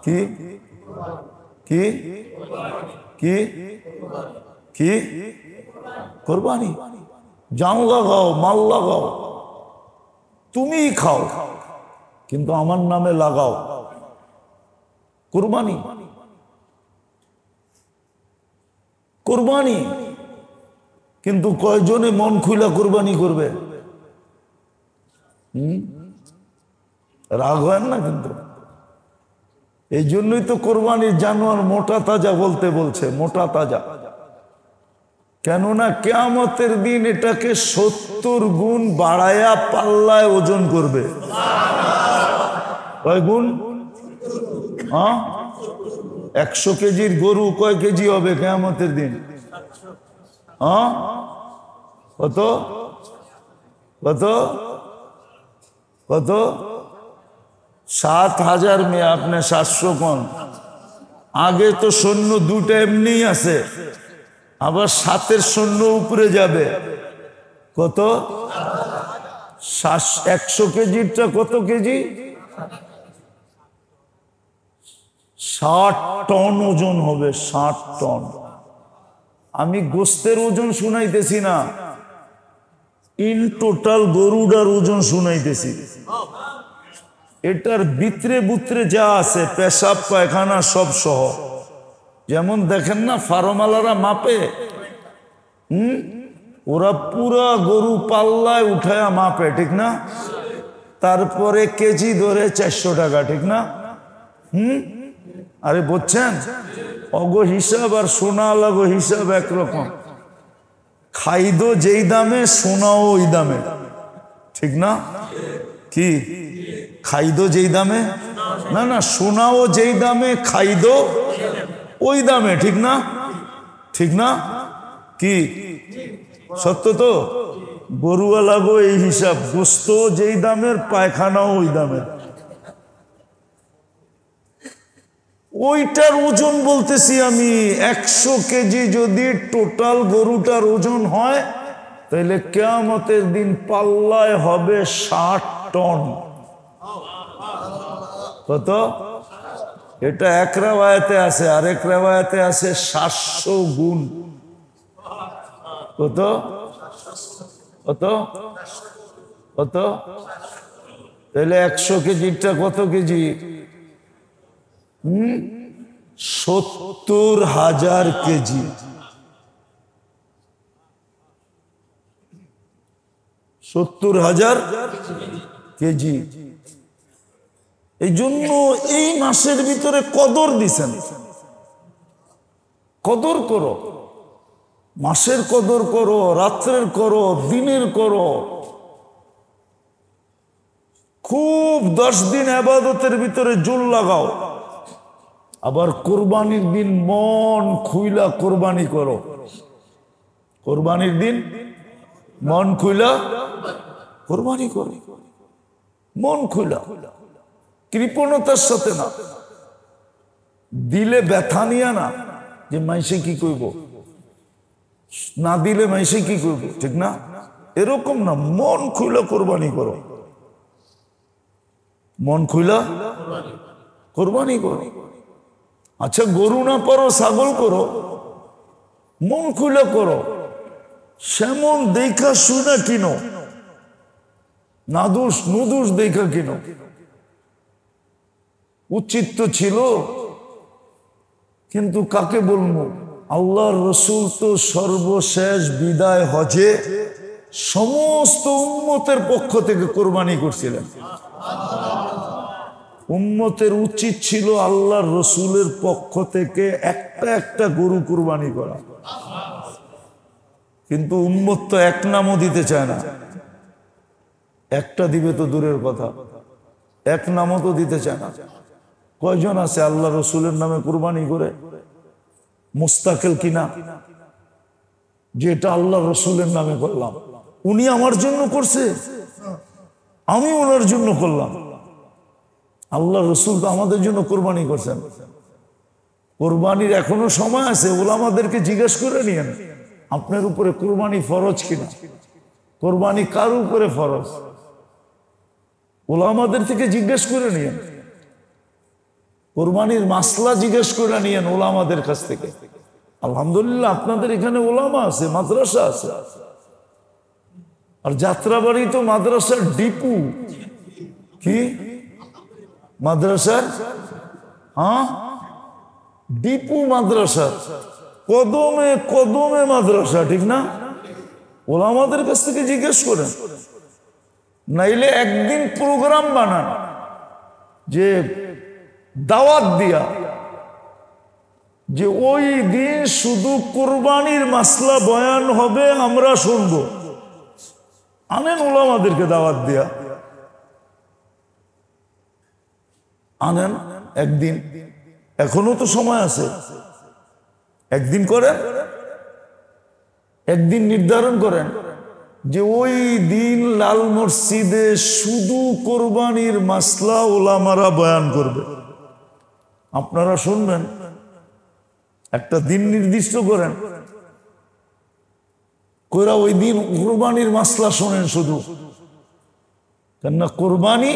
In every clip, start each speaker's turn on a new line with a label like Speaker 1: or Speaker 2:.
Speaker 1: কি কি কি কি কোরবানি। জান লাগাও, মাল লাগাও, তুমি খাও, কিন্তু আমার নামে লাগাও কোরবানি। কোরবানি কিন্তু কয়জনে মন খুলা কোরবানি করবে? রাগ হয় না কিন্তু। এই জন্যই তো কোরবানির জানোয়ার মোটা তাজা বলতে বলছে, মোটা তাজা। কেননা কিয়ামতের দিন এটাকে 70 গুণ বাড়ায়া পাল্লায় ওজন করবে। কয় গুণ? 100 কেজির গরু কয় কেজি হবে কিয়ামতের দিন? কত কত কত? 7000 মেয়ে, আপনি 700 কম। আগে তো সৈন্য দুটা এমনি আছে, আবার 7-এর সৈন্য উপরে যাবে। কত? 100 কেজিরটা কত কেজি? 60 টন ওজন হবে, 60 টন। আমি গোস্তের ওজন শুনাইতেছি না, ইন টোটাল গরুটার ওজন শুনাইতেছি। এটার ভিতরে বুত্রে যা আছে, পেশাব পায়খানা সব সহ। যেমন দেখেন না ফার্মালারা মাপে, ওরা পুরা গরু পাল্লায় উঠায়া মাপে, ঠিক না? তারপরে কেজি ধরে 400 টাকা, ঠিক না? আরে বুঝছেন, অগো হিসাব আর সোনা লাগো হিসাব একরকম। খাইদো যেই দামে, সোনাও ওই দামে, ঠিক না? কি খাইদো যেই দামে, না না, সোনাও যেই দামে, খাইদো ওই দামে, ঠিক না? ঠিক না? কি সত্য তো? গরুওয়ালা গো এই হিসাব, গোস্ত যেই দামের, পায়খানাও ওই দামের। ওইটার ওজন বলতেছি আমি। 100 কেজি যদি টোটাল গরুটার ওজন হয়, তাহলে কিয়ামতের দিন পাল্লায় হবে 60 টন। কত? এটা এক রিওয়ায়াতে আছে, আরেক রিওয়ায়াতে আছে 700 গুণ। কত কত কত? তাহলে 100 কেজিটা কত কেজি? 70,000 কেজি। 70,000 কেজি। এই জন্য এই মাসের ভিতরে কদর দিছেন। কদর করো, মাসের কদর করো, রাত্রের করো, দিনের করো। খুব 10 দিন ইবাদতের ভিতরে জোর লাগাও। আবার কোরবানির দিন মন খুইলা কোরবানি করো। কোরবানির দিন মন খুইলা কোরবানি করো, মন খুইলা, কৃপণতার সাথে না। দিলে ব্যথা নিয়া না, যে মাইসে কি কইব, না দিলে মাইসে কি কইব, ঠিক না? এরকম না, মন খুইলা কোরবানি করো, মন খুইলা কোরবানি করো। আচ্ছা গরু না পারো, ছাগল করো, মন খুইলা করো। সেমন দেখা শুনা কিনো, নাদুস নুদুস দেখা কিনো। উচিত তো ছিল, কিন্তু কাকে বলবো? আল্লাহর রসুল তো সর্বশেষ বিদায় হজে সমস্ত উম্মতের পক্ষ থেকে কোরবানি করছিলেন। উম্মতের উচিত ছিল আল্লাহর রসুলের পক্ষ থেকে একটা একটা গরু কোরবানি করা, কিন্তু উম্মত তো এক নামও দিতে চায় না। একটা দিবে তো দূরের কথা, এক নামও তো দিতে চায় না। কয়জন আছে আল্লাহ রসুলের নামে কোরবানি করে মুস্তাকিল কিনা, যে এটা আল্লাহ রসুলের নামে করলাম, উনি আমার জন্য করছে, আমি ওনার জন্য করলাম। আল্লাহ রসুল তো আমাদের জন্য কোরবানি করছেন। কোরবানির এখনো সময় আছে, ওলামাদেরকে জিজ্ঞেস করে নিয়েন আপনার উপরে কোরবানি ফরজ কিনা, কোরবানি কার উপরে ফরজ, ওলামাদের থেকে জিজ্ঞেস করে নিয়েন। কোরবানির মাসলা জিজ্ঞেস করে নিয়েন ওলামাদের কাছ থেকে। আলহামদুলিল্লাহ আপনাদের এখানে ওলামা আছে, মাদ্রাসা আছে। আর যাত্রাবাড়ি তো মাদ্রাসার ডিপু। কি মাদ্রাসার? হ্যাঁ, ডিপু মাদ্রাসা, কদমে কদমে মাদ্রাসা, ঠিক না? ওলামাদের কাছ থেকে জিজ্ঞেস করেন। নাইলে একদিন প্রোগ্রাম বানান যে দাওয়াত দিয়া, যে ওই দিন শুধু কুরবানির মাসলা বয়ান হবে, আমরা শুনবো। আনেন ওলামাদেরকে দাওয়াত দিয়া, আনেন একদিন, এখনো তো সময় আছে। একদিন করেন, একদিন নির্ধারণ করেন যে ওই দিন লাল মসজিদে শুধু কোরবানির মাসলা ওলামারা বয়ান করবে, আপনারা শুনবেন। একটা দিন নির্দিষ্ট করেন, কইরা ওই দিন কোরবানির মাসলা শোনেন শুধু। কেননা কোরবানি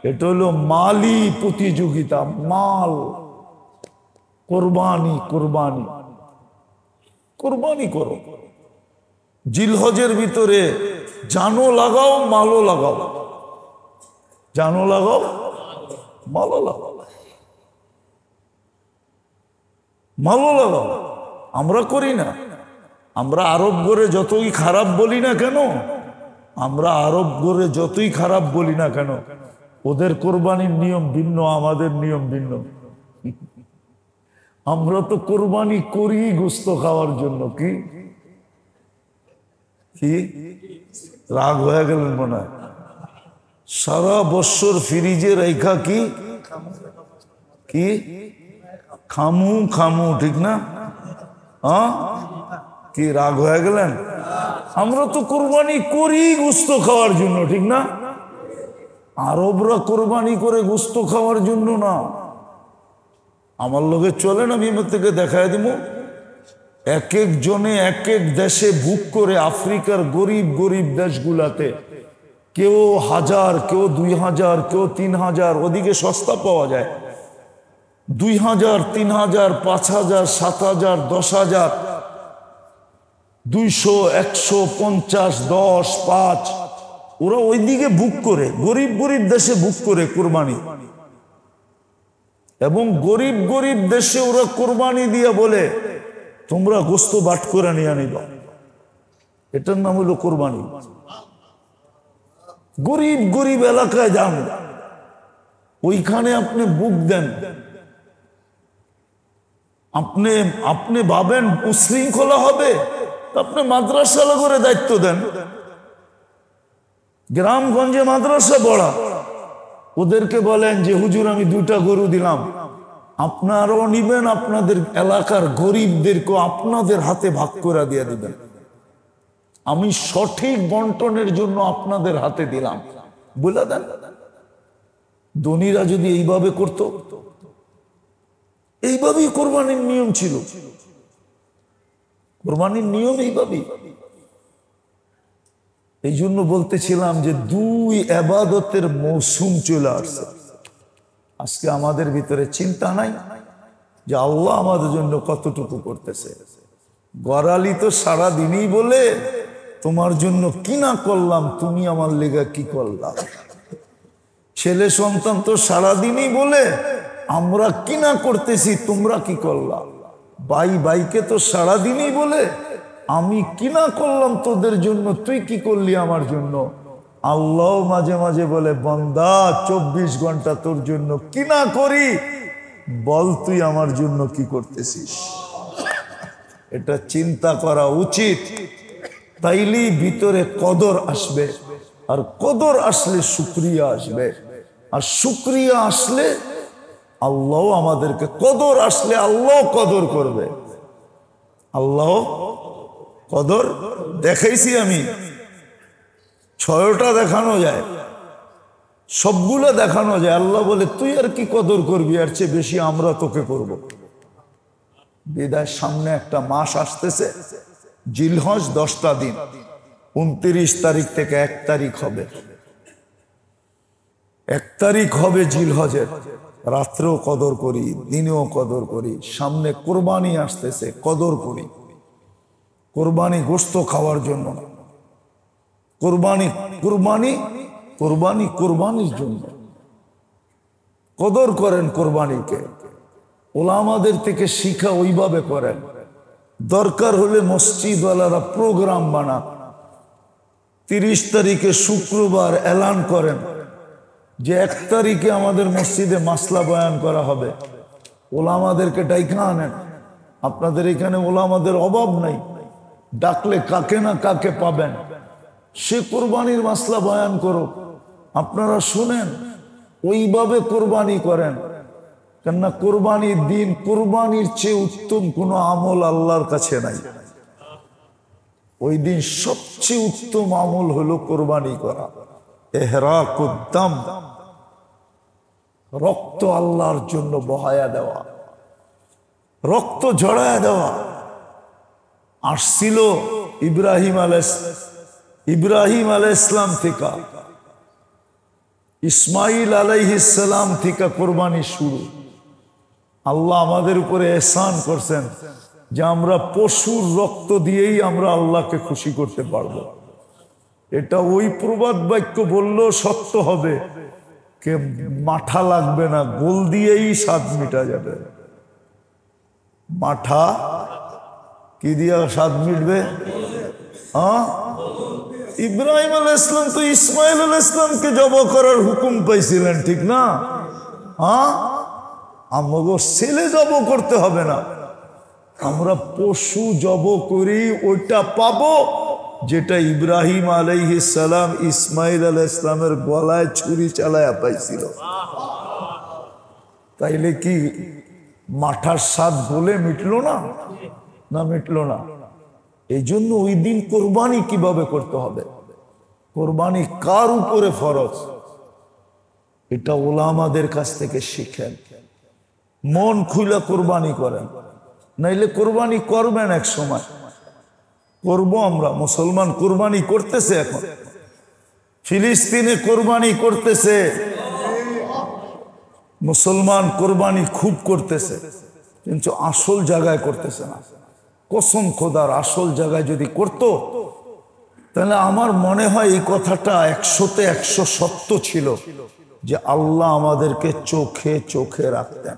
Speaker 1: এটা হলো মালি প্রতিযোগিতা, মাল, কোরবানি, কোরবানি, কোরবানি করো। জিলহজের ভিতরে জানও লাগাও, মালও লাগাও, জানও লাগাও, মালও লাগাও, মালও লাগাও। আমরা করি না। আমরা আরব গড়ে যতই খারাপ বলি না কেন, আমরা আরব গড়ে যতই খারাপ বলি না কেন, ওদের কোরবানির নিয়ম ভিন্ন, আমাদের নিয়ম ভিন্ন। আমরা তো কোরবানি করি গোস্ত খাওয়ার জন্য। কি কি রাগ হয়ে গেলেন মনে হয়? সারা বছর ফ্রিজে রেখা কি কি খামু খামু, ঠিক না? হ্যাঁ, কি রাগ হয়ে গেলেন? আমরা তো কোরবানি করি গোস্ত খাওয়ার জন্য, ঠিক না? আরবরা কোরবানি করে গোস্ত খাওয়ার জন্য না। আমার লোকে চলেন, আমি এর থেকে দেখায় দিব। এক এক জনে এক এক দেশে বুক করে, আফ্রিকার গরিব গরিব দেশগুলাতে কেউ 1000, কেউ 2000, কেউ 3000, ওদিকে সস্তা পাওয়া যায়। 2000, 3000, 5000, 7000, 10,000, 200, 150, 10, 5, ওরা ওইদিকে বুক করে, গরিব গরিব দেশে বুক করে কোরবানি। এবং গরিব গরিব দেশে ওরা কোরবানি দিয়ে বলে তোমরা গোস্ত বাট করে নিয়ে আনিবা। এটার নাম হলো কোরবানি। গরিব গরিব এলাকায় যান, ওইখানে আপনি বুক দেন। আপনি আপনি ভাবেন উশৃঙ্খলা হবে, আপনি মাদ্রাসা করে দায়িত্ব দেন। গ্রামগঞ্জে মাদ্রাসা বড়া, ওদেরকে বলেন যে হুজুর আমি 2টা গরু দিলাম, আপনারাও নিবেন, আপনাদের এলাকার গরিবদেরকেও আপনাদের হাতে ভাগ করে দিয়ে দিবেন। আমি সঠিক বন্টনের জন্য আপনাদের হাতে দিলাম বলে দেন। ধনীরা যদি এইভাবে করত, এইভাবেই কোরবানির নিয়ম ছিল। কোরবানির নিয়ম এইভাবেই। এই জন্য বলতেছিলাম যে 2 ইবাদতের মৌসুম চলে আসছে। আজকে আমাদের ভিতরে চিন্তা নাই যে আল্লাহ আমাদের জন্য কতটুকু করতেছে। গড়ালি তো সারাদিনই বলে তোমার জন্য কি না করলাম, তুমি আমার লেগা কি করলাম। ছেলে সন্তান তো সারাদিনই বলে আমরা কি না করতেছি, তোমরা কি করলাম। ভাই ভাইকে তো সারাদিনই বলে আমি কি না করলাম তোদের জন্য, তুই কি করলি আমার জন্য। আল্লাহ মাঝে মাঝে বলে বান্দা 24 ঘন্টা তোর জন্য কি না করি, বল তুই আমার জন্য কি করতেছিস। এটা চিন্তা করা উচিত। তাইলেই ভিতরে কদর আসবে, আর কদর আসলে শুকরিয়া আসবে, আর শুকরিয়া আসলে আল্লাহ আমাদেরকে, কদর আসলে আল্লাহ কদর করবে। আল্লাহ কদর দেখাইছি আমি, 6টা দেখানো যায়, সবগুলো দেখানো যায়। আল্লাহ বলে তুই আর কি কদর করবি, আর চেয়ে বেশি আমরা তোকে করব। বিদায় সামনে একটা মাস আসতেছে, জিলহজ 10টা দিন, 29 তারিখ থেকে 1 তারিখ হবে। 1 তারিখ হবে জিলহজের। রাত্রেও কদর করি, দিনেও কদর করি। সামনে কোরবানি আসতেছে, কদর করি। কোরবানি গোশত খাওয়ার জন্য না, কোরবানি কোরবানি কোরবানি কোরবানির জন্য। কদর করেন কোরবানিকে, ওলামাদের থেকে শিখা ওইভাবে করেন। দরকার হলে মসজিদওয়ালারা প্রোগ্রাম বানান, 30 তারিখে শুক্রবার এলান করেন যে 1 তারিখে আমাদের মসজিদে মাসলা বয়ান করা হবে। ওলামাদেরকে ডাইকা আনেন। আপনাদের এখানে ওলামাদের অভাব নাই, ডাকলে কাকে না কাকে পাবেন। সে কোরবানির মাসলা বয়ান করো, আপনারা শুনেন, ওইভাবে কোরবানি করেন। কেননা কোরবানির দিন, কোরবানির চেয়ে উত্তম কোনো আমল আল্লাহর কাছে নাই। ওই দিন সবচেয়ে উত্তম আমল হলো কোরবানি করা। ইহরাকুদ্দাম, রক্ত আল্লাহর জন্য বহায়া দেওয়া, রক্ত ঝরায়া দেওয়া। আসছিল ইব্রাহিম আলাইহিস সালাম থেকে, ইসমাইল আলাইহিস সালাম থেকে কোরবানি শুরু। আল্লাহ আমাদের উপরে এহসান করছেন যে আমরা পশুর রক্ত দিয়েই আমরা আল্লাহকে খুশি করতে পারবো। এটা ওই প্রবাদ বাক্য বললেও সত্য হবে, কে মাঠা লাগবে না, গোল দিয়েই স্বাদ মিটা যাবে। মাঠা কি দিয়া স্বাদ মিটবে? ইব্রাহিম আলাইহিস সালাম তো ইসমাইল আলাইহিস সালামকে জবাই করার হুকুম পাইছিলেন, ঠিক না? আমাকে ছেলে জবাই করতে হবে না, আমরা পশু জবাই করি, ওইটা পাবো যেটা ইব্রাহিম আলাইহিস সালাম ইসমাইল আলাইহিস সালামের গলায় ছুরি চালায়া পাইছিল। তাইলে কি মাঠার স্বাদ বলে মিটলো না? না, মিটলো না। এই জন্য ওই দিন কোরবানি কিভাবে করতে হবে, কোরবানি কার উপরে ফরজ, এটা ওলামাদের কাছ থেকে শিখেন। মন খুলে কোরবানি করেন, নাইলে কোরবানি করবেন এক সময়। করব আমরা, মুসলমান কোরবানি করতেছে, এখন ফিলিস্তিনে কোরবানি করতেছে, মুসলমান কোরবানি খুব করতেছে, কিন্তু আসল জায়গায় করতেছে না। কসম খোদার, আসল জায়গায় যদি করত তাহলে আমার মনে হয় এই কথাটা 100-তে 100 সত্য ছিল যে আল্লাহ আমাদেরকে চোখে চোখে রাখতেন।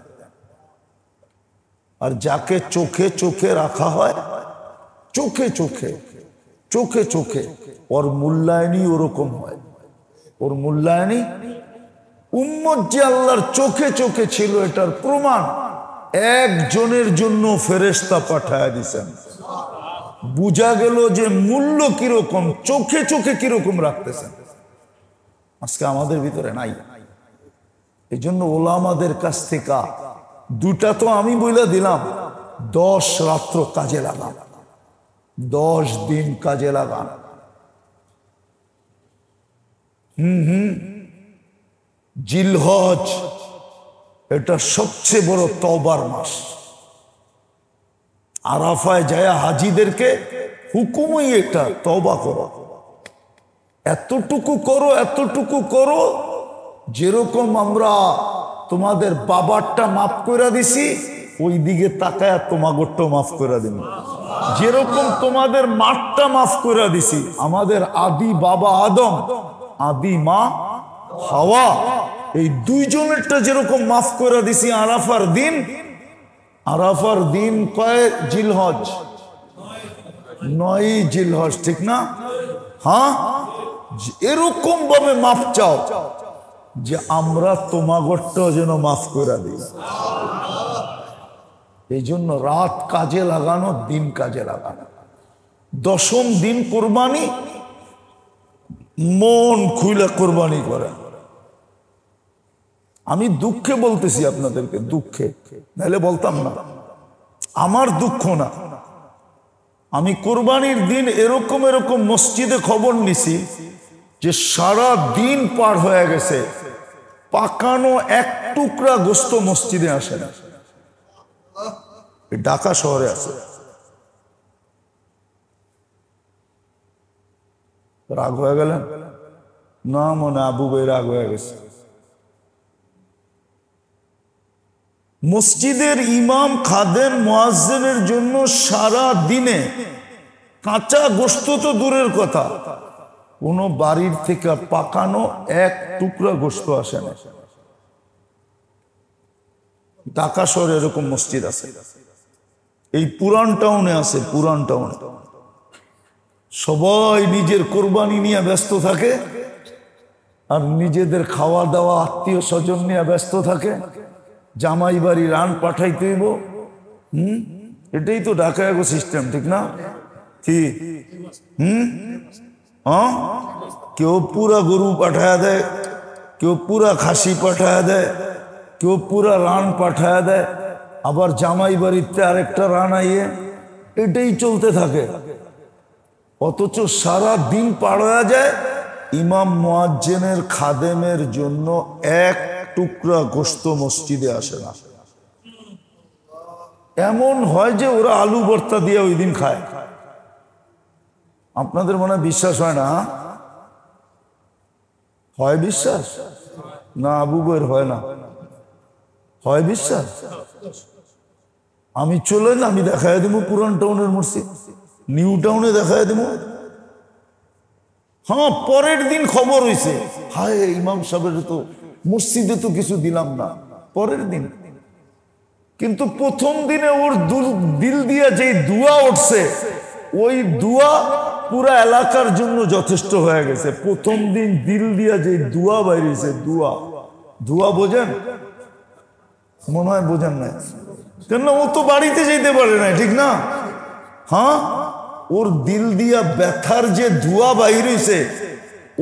Speaker 1: আর যাকে চোখে চোখে রাখা হয়, চোখে চোখে চোখে চোখে, ওর মূল্যায়নই ওরকম হয়। ওর মূল্যায়নই, উম্মত যে আল্লাহর চোখে চোখে ছিল এটার প্রমাণ একজনের জন্য ফেরেশতা পাঠায়া দিছেন। বুঝা গেল যে মূল্য কিরকম, চোখে চোখে কিরকম রাখতেছেন। আজকে আমাদের ভিতরে নাই। এই জন্য ওলামাদের কাছ থেকে দুটা তো আমি বইলা দিলাম, 10 রাত্র কাজে লাগান, 10 দিন কাজে লাগান। জিলহজ এটা সবচেয়ে বড় তওবার মাস। আরাফায় যায় হাজিদেরকে হুকুমই এটা, তওবা করো, এতটুকু করো, এতটুকু করো যেরকম আমরা তোমাদের বাবারটা মাফ করে দিছি, ওই দিকে তাকায় তোমাগরটা মাফ করে দিন। যেরকম তোমাদের মাঠটা মাফ করে দিছি, আমাদের আদি বাবা আদম, আদি মা হাওয়া, এই দুইজনেরটা যেরকম মাফ করে দিছি আরাফার দিন। আরাফার দিন কয় জিলহজ? 9 জিলহজ, ঠিক না? হ্যাঁ, এরকম ভাবে মাফ চাও যে আমরা তোমাগরটা যেন মাফ করে দিই। এই জন্য রাত কাজে লাগানো, দিন কাজে লাগানো। 10ম দিন কোরবানি, মন খুলে কোরবানি করে। আমি দুঃখে বলতেছি আপনাদেরকে, দুঃখে, নাহলে বলতাম না। আমার দুঃখ না, আমি কোরবানির দিন এরকম এরকম মসজিদে খবর নিছি যে সারা দিন পার হয়ে গেছে, পাকানো এক টুকরা গোশত মসজিদে আসে না। ঢাকা শহরে আছে। রাগ হয়ে গেলেন না? মনে আবু ভাই রাগ হয়ে গেছে। মসজিদের ইমাম খাদেম মুয়াজ্জিনের জন্য সারা দিনে কাঁচা গোশত তো দূরের কথা, কোনো বাড়ির থেকে পাকানো এক টুকরা গোশত আসে না। ঢাকা শহরে এরকম মসজিদ আছে, এই পুরান টাউনে আছে, পুরান টাউনে সবাই নিজের কোরবানি নিয়ে ব্যস্ত থাকে আর নিজেদের খাওয়া দাওয়া আত্মীয় স্বজন নিয়ে ব্যস্ত থাকে। জামাই বাড়ি রান পাঠাইতে হইব, এটাই তো ঢাকা এগো সিস্টেম, ঠিক না? ঠিক। কেউ পুরা গরু পাঠায়া দেয়, কেউ পুরা খাসি পাঠায়া দেয়, কেউ পুরা রান পাঠায়া দেয়, আবার জামাই বাড়িতে আরেকটা রান আইয়ে, এটাই চলতে থাকে। অথচ সারা দিন পার হয়ে যায়, ইমাম মুয়াজ্জিনের খাদেমের জন্য এক টুকরা গোশত মসজিদে আসে না। এমন হয় যে ওরা আলু ভর্তা দিয়ে ওই দিন খায়। আপনাদের মনে হয় বিশ্বাস হয় না? হয় বিশ্বাস না? আবু বইয়ের হয় না? হয় বিশ্বাস? আমি চলে না, আমি দেখাই দেবো পুরান টাউনের মসজিদ, নিউ টাউনে দেখাই দেবো। হ্যাঁ, পরের দিন খবর হয়েছে, হায় ইমাম সাহেবের তো মসজিদে তো কিছু দিলাম না, পরের দিন। কিন্তু প্রথম দিনে ওর দিল দিয়া যে দুয়া উঠছে, ওই দুয়া পুরা এলাকার জন্য যথেষ্ট হয়ে গেছে। প্রথম দিন দিল দিয়া যে দুয়া বাইরেছে, দুয়া, দুয়া বোঝেন? মনে হয় বোঝেন না, কেন? ও তো বাড়িতে যেতে পারে না, ঠিক না? হ্যাঁ, ওর দিল দিয়া ব্যথার যে ধোঁয়া বাইর হইছে,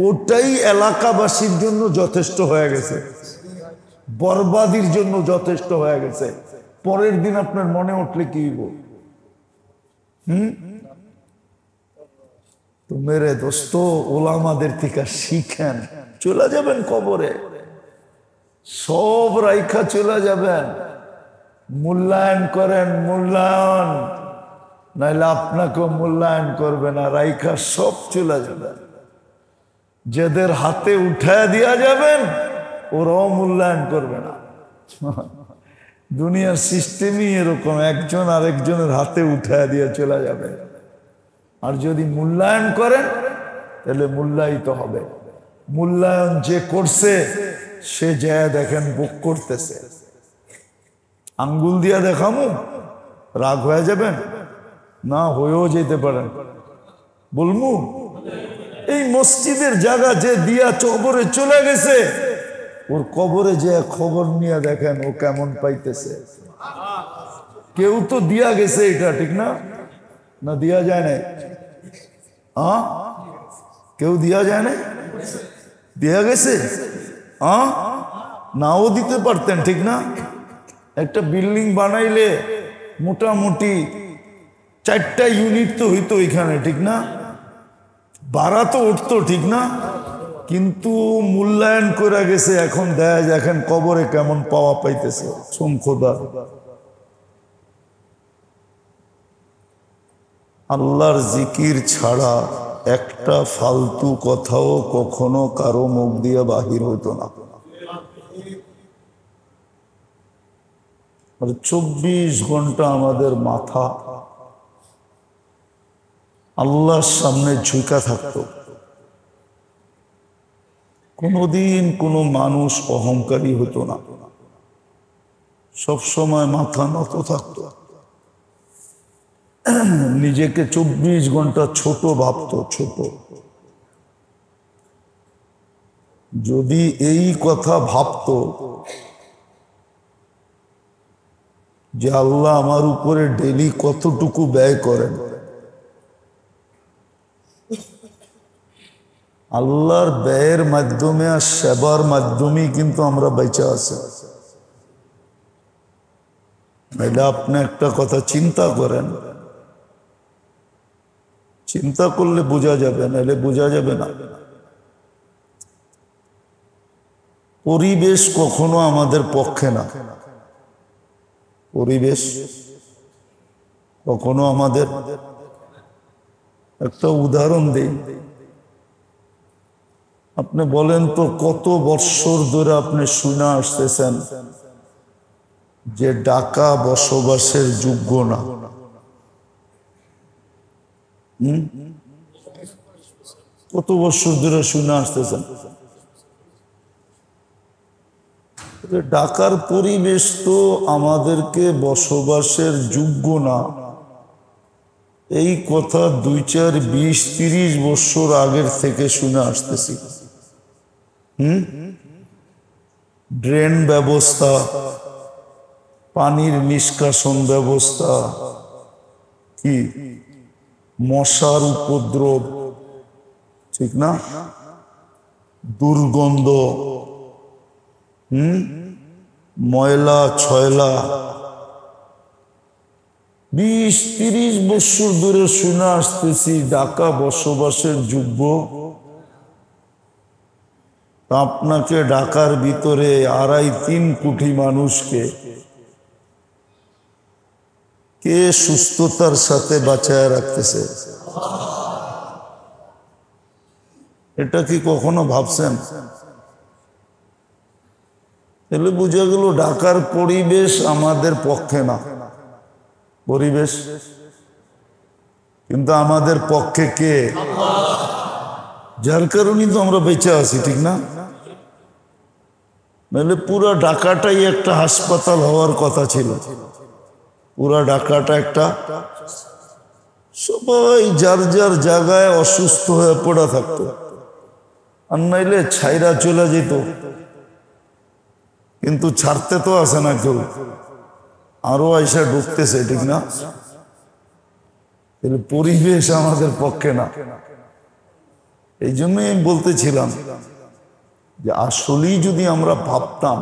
Speaker 1: ওটাই এলাকাবাসীর জন্য যথেষ্ট হয়ে গেছে, বরবাদির জন্য যথেষ্ট হয়ে গেছে। পরের দিন আপনার মনে উঠলে কি হইব? তো মেরে দোস্ত, ওলামাদের থেকে শিখেন। চলে যাবেন কবরে, সব রাইখা চলে যাবেন, মূল্যায়ন করেন, মূল্যায়ন, নাইলে আপনাকেও মূল্যায়ন করবে না, রাইখা সব চলে যাবেন। যাদের হাতে উঠায় দিয়া যাবেন ওরাও মূল্যায়ন করবে না। দুনিয়ার সিস্টেমই এরকম, একজন আরেকজনের হাতে উঠায় দিয়ে চলে যাবে। আর যদি মূল্যায়ন করেন তাহলে মূল্যায়িত হবে। মূল্যায়ন যে করছে সে যায় দেখেন বুক করতেছে। আঙ্গুল দিয়া দেখামু, রাগ হয়ে যাবেন না? হয়েও যেতে পারেন। বলমু এই মসজিদের জায়গা যে দিয়া কবরে চলে গেছে, ওর কবরে যে খবর নিয়ে দেখেন ও কেমন পাইতেছে। কেউ তো দিয়া গেছে, এটা ঠিক না? না দিয়া যায় না? হ্যাঁ, কেউ দিয়া যায় না? দিয়া গেছে। হ্যাঁ, নাও দিতে পারতেন, ঠিক না? একটা বিল্ডিং বানাইলে মোটামুটি 4টা ইউনিট তো হইতো এখানে, ঠিক না? ভাড়া তো উঠতো, ঠিক না? কিন্তু মূল্যায়ন করে গেছে। এখন দেয় দেখেন কবরে কেমন পাওয়া পাইতেছে। খোদা, আল্লাহর জিকির ছাড়া একটা ফালতু কথাও কখনো কারো মুখ দিয়ে বাহির হইতো না। আর 24 ঘন্টা আমাদের মাথা আল্লাহর সামনে ঝুঁকা থাকতো। কোনোদিন কোনো মানুষ অহংকারী হতো না, সব সময় মাথা নত থাকতো। নিজেকে 24 ঘন্টা ছোট ভাবতো, ছোট। যদি এই কথা ভাবতো যে আল্লাহ আমার উপরে ডেলি কতটুকু ব্যয় করেন, আল্লাহর ব্যয়ের মাধ্যমে আর সেবার মাধ্যমেই কিন্তু আমরা বেঁচে আছি। নাইলে আপনি একটা কথা চিন্তা করেন, চিন্তা করলে বোঝা যাবে, নাইলে বোঝা যাবে না। পরিবেশ কখনো আমাদের পক্ষে না, পরিবেশ কখনো আমাদের। একটা উদাহরণ দিই, আপনি বলেন তো কত বৎসর ধরে আপনি শুনে আসতেছেন যে ঢাকা বসবাসের যোগ্য না। কত বছর ধরে শুনে আসতেছেন ঢাকার পরিবেশ তো আমাদেরকে বসবাসের যোগ্য না। এই কথা 2, 4, 20, 30 বছর আগের থেকে শুনে আসতেছি। ড্রেন ব্যবস্থা, পানির নিষ্কাশন ব্যবস্থা, কি মশার উপদ্রব, ঠিক না, দুর্গন্ধ, ময়লা ছয়লা, 20-30 বছর ধরে শুনে আসতেছি ঢাকা বসবাসের যোগ্য। আপনাকে ঢাকার ভিতরে 2.5-3 কোটি মানুষকে কে সুস্থতার সাথে বাঁচায় রাখতেছে? এটা কি কখনো ভাবছেন? তাহলে বোঝা গেল ঢাকার পরিবেশ আমাদের পক্ষে না। পরিবেশ কিন্তু আমাদের পক্ষে কে? যার কারণেই তো আমরা বেঁচে আছি, ঠিক না? নাহলে পুরা ঢাকাটাই একটা হাসপাতাল হওয়ার কথা ছিল। পুরা ঢাকাটা একটা, সবাই যার যার জায়গায় অসুস্থ হয়ে পড়া থাকতো, আর নাইলে ছাইরা চলে যেত। কিন্তু ছাড়তে তো আসে না কেউ, আরো আইসা ঢুকতেছে, ঠিক না? পরিবেশ আমাদের পক্ষে না। এই জন্যই আমি বলতেছিলাম যে আসলেই যদি আমরা ভাবতাম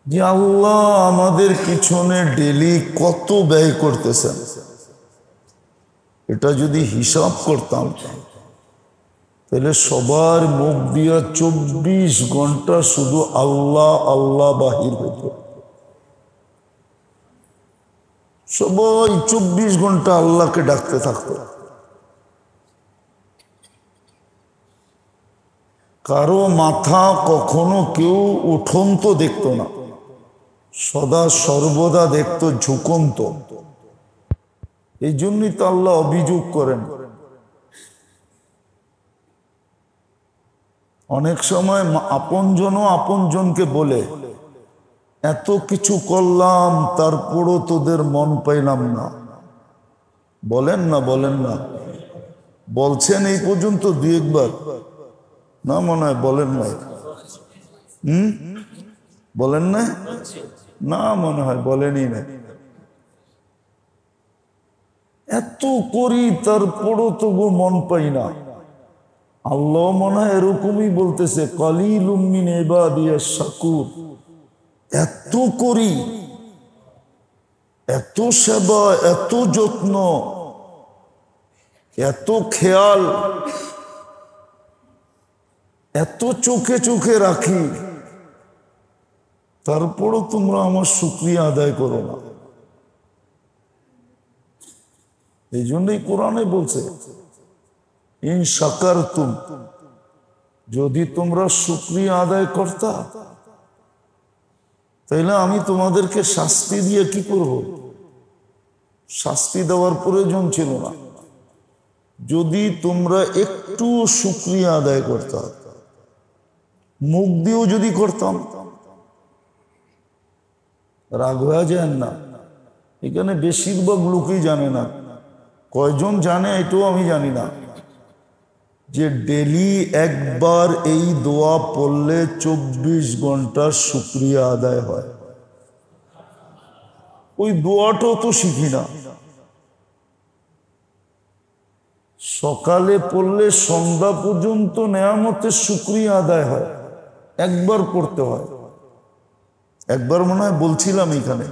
Speaker 1: যে আল্লাহ আমাদের পিছনে ডেলি কত ব্যয় করতেছেন, এটা যদি হিসাব করতাম, তাহলে সবার মুখ দিয়া 24 ঘন্টা শুধু আল্লাহ আল্লাহ বাহির হতো। সবাই 24 ঘন্টা আল্লাহকে ডাকতে থাকতো। কারো মাথা কখনো কেউ উঠন্ত দেখতো না, সদা সর্বদা দেখতো ঝুঁকন্ত। এই জন্যই তো আল্লাহ অভিযোগ করেন। অনেক সময় আপনজনও আপনজনকে বলে, এত কিছু করলাম তারপরও তোদের মন পাইলাম না। বলেন না? বলেন না? বলছেন এই পর্যন্ত 2 একবার? না মনে হয় বলেন নাই। বলেন নাই? না মনে হয় বলেনই না। এত করি তারপরও তবু মন পাই না। আল্লাহ মনে হয় এরকমই বলতেছে, কালিলুম মিন ইবাদিয়াশ শাকুর। এত করি, এত সেবা, এত যত্ন, এত খেয়াল, এত চোখে চোখে রাখি, তারপরও তোমরা আমার শুকরিয়া আদায় করো না। এই জন্যই কোরআনে বলছে, ইন শাকারতুম, যদি তোমরা শুকরিয়া আদায় করতা তাইলে আমি তোমাদেরকে শাস্তি দিয়ে কি করব? শাস্তি দেওয়ার প্রয়োজন ছিল না। যদি তোমরা একটু শুকরিয়া আদায় করতা, মুখ দিয়েও যদি করতাম। রাগ হয়ে যায় না? এখানে বেশিরভাগ লোকই জানে না। কয়জন জানে এটাও আমি জানি না, যে ডেলি একবার এই দোয়া পড়লে 24 ঘন্টার শুকরিয়া আদায় হয়। ওই দোয়াটাও তো শিখি না। সকালে পড়লে সন্ধ্যা পর্যন্ত নেয়ামতের শুকরিয়া আদায় হয়, একবার পড়তে হয়। একবার মনে হয় বলছিলাম এখানে,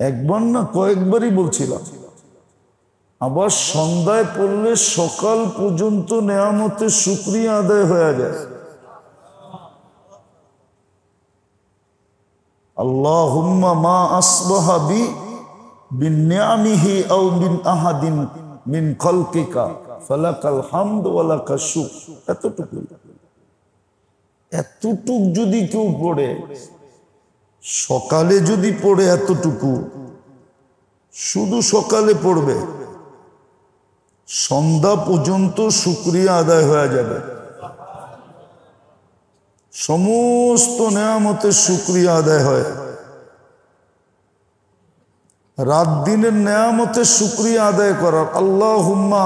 Speaker 1: একবার না কয়েকবারই বলছিলাম। আবার সন্ধ্যায় পড়লে সকাল পর্যন্ত নেয়ামতের শুকরিয়া আদায় হয়ে যায়। আল্লাহুম্মা মা আসবাহা বি বিনিআমিহি আও মিন আহাদিন মিন খালকিকা ফালাকাল হামদ ওয়া লাকাশ শুকর। এতটুকু। এতটুক যদি কেউ পড়ে, সকালে যদি পড়ে এতটুকু, শুধু সকালে পড়বে, সন্ধ্যা পর্যন্ত শুকরিয়া আদায় হয়ে যাবে। সমস্ত নেয়ামতের শুকরিয়া আদায় হয়। রাত দিনের নেয়ামতের শুকরিয়া আদায় করার, আল্লাহুম্মা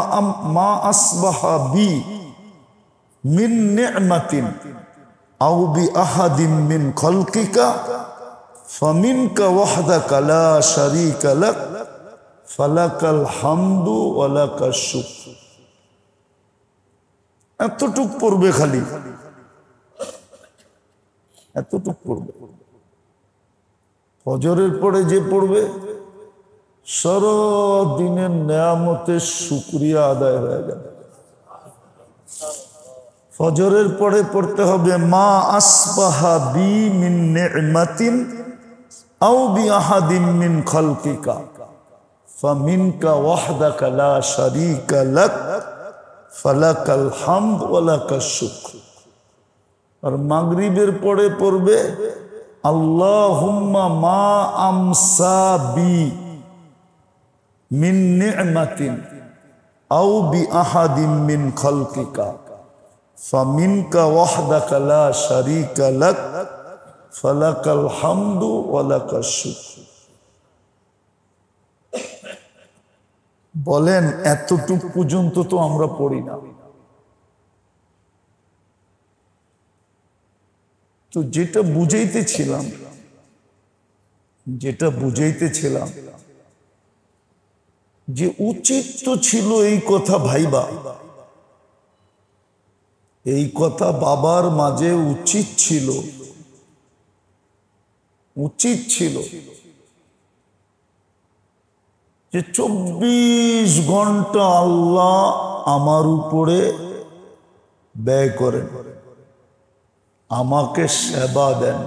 Speaker 1: মা আসবাহা বি মিন নি'মাতিন আও বি আহাদিন মিন খালকিকা ফামিনকা ওয়াহদাকা লা শারীকা লাক ফালাকাল হামদু ওয়া লাকাশ শুকর। এতটুক পড়বে, খালি এতটুক পড়বে। ফজরের পরে যে পড়বে, সারা দিনের নেয়ামতের শুকরিয়া আদায় হয়ে যাবে। ফজরের পরে পড়তে হবে মা আসবাহা বি মিন নি'মাতিন আও বি আহাদিন মিন খালকিকা ফামিনকা ওয়াহদাকা লা শারীকা লাক ফালাকাল হামদ ওয়া লাকাশ শুকর। আর মাগরিবের পরে পড়বে আল্লাহুম্মা মা আমসা বি মিন নি'মাতিন আও বি আহাদিন মিন খালকিকা ফামিনকা ওয়াহদাকা লা শারীকা লাক ফালাকাল হামদু ওয়া লাকাশ শুকর। বলেন এতটুক পর্যন্ত তো আমরা পড়ি না। তো যেটা বুঝাইতেছিলাম যে উচিত তো ছিল এই কথা ভাইবা, এই কথা বাবার মাঝে উচিত ছিল যে 24 ঘন্টা আল্লাহ আমার উপরে ব্যয় করেন, আমাকে সেবা দেন,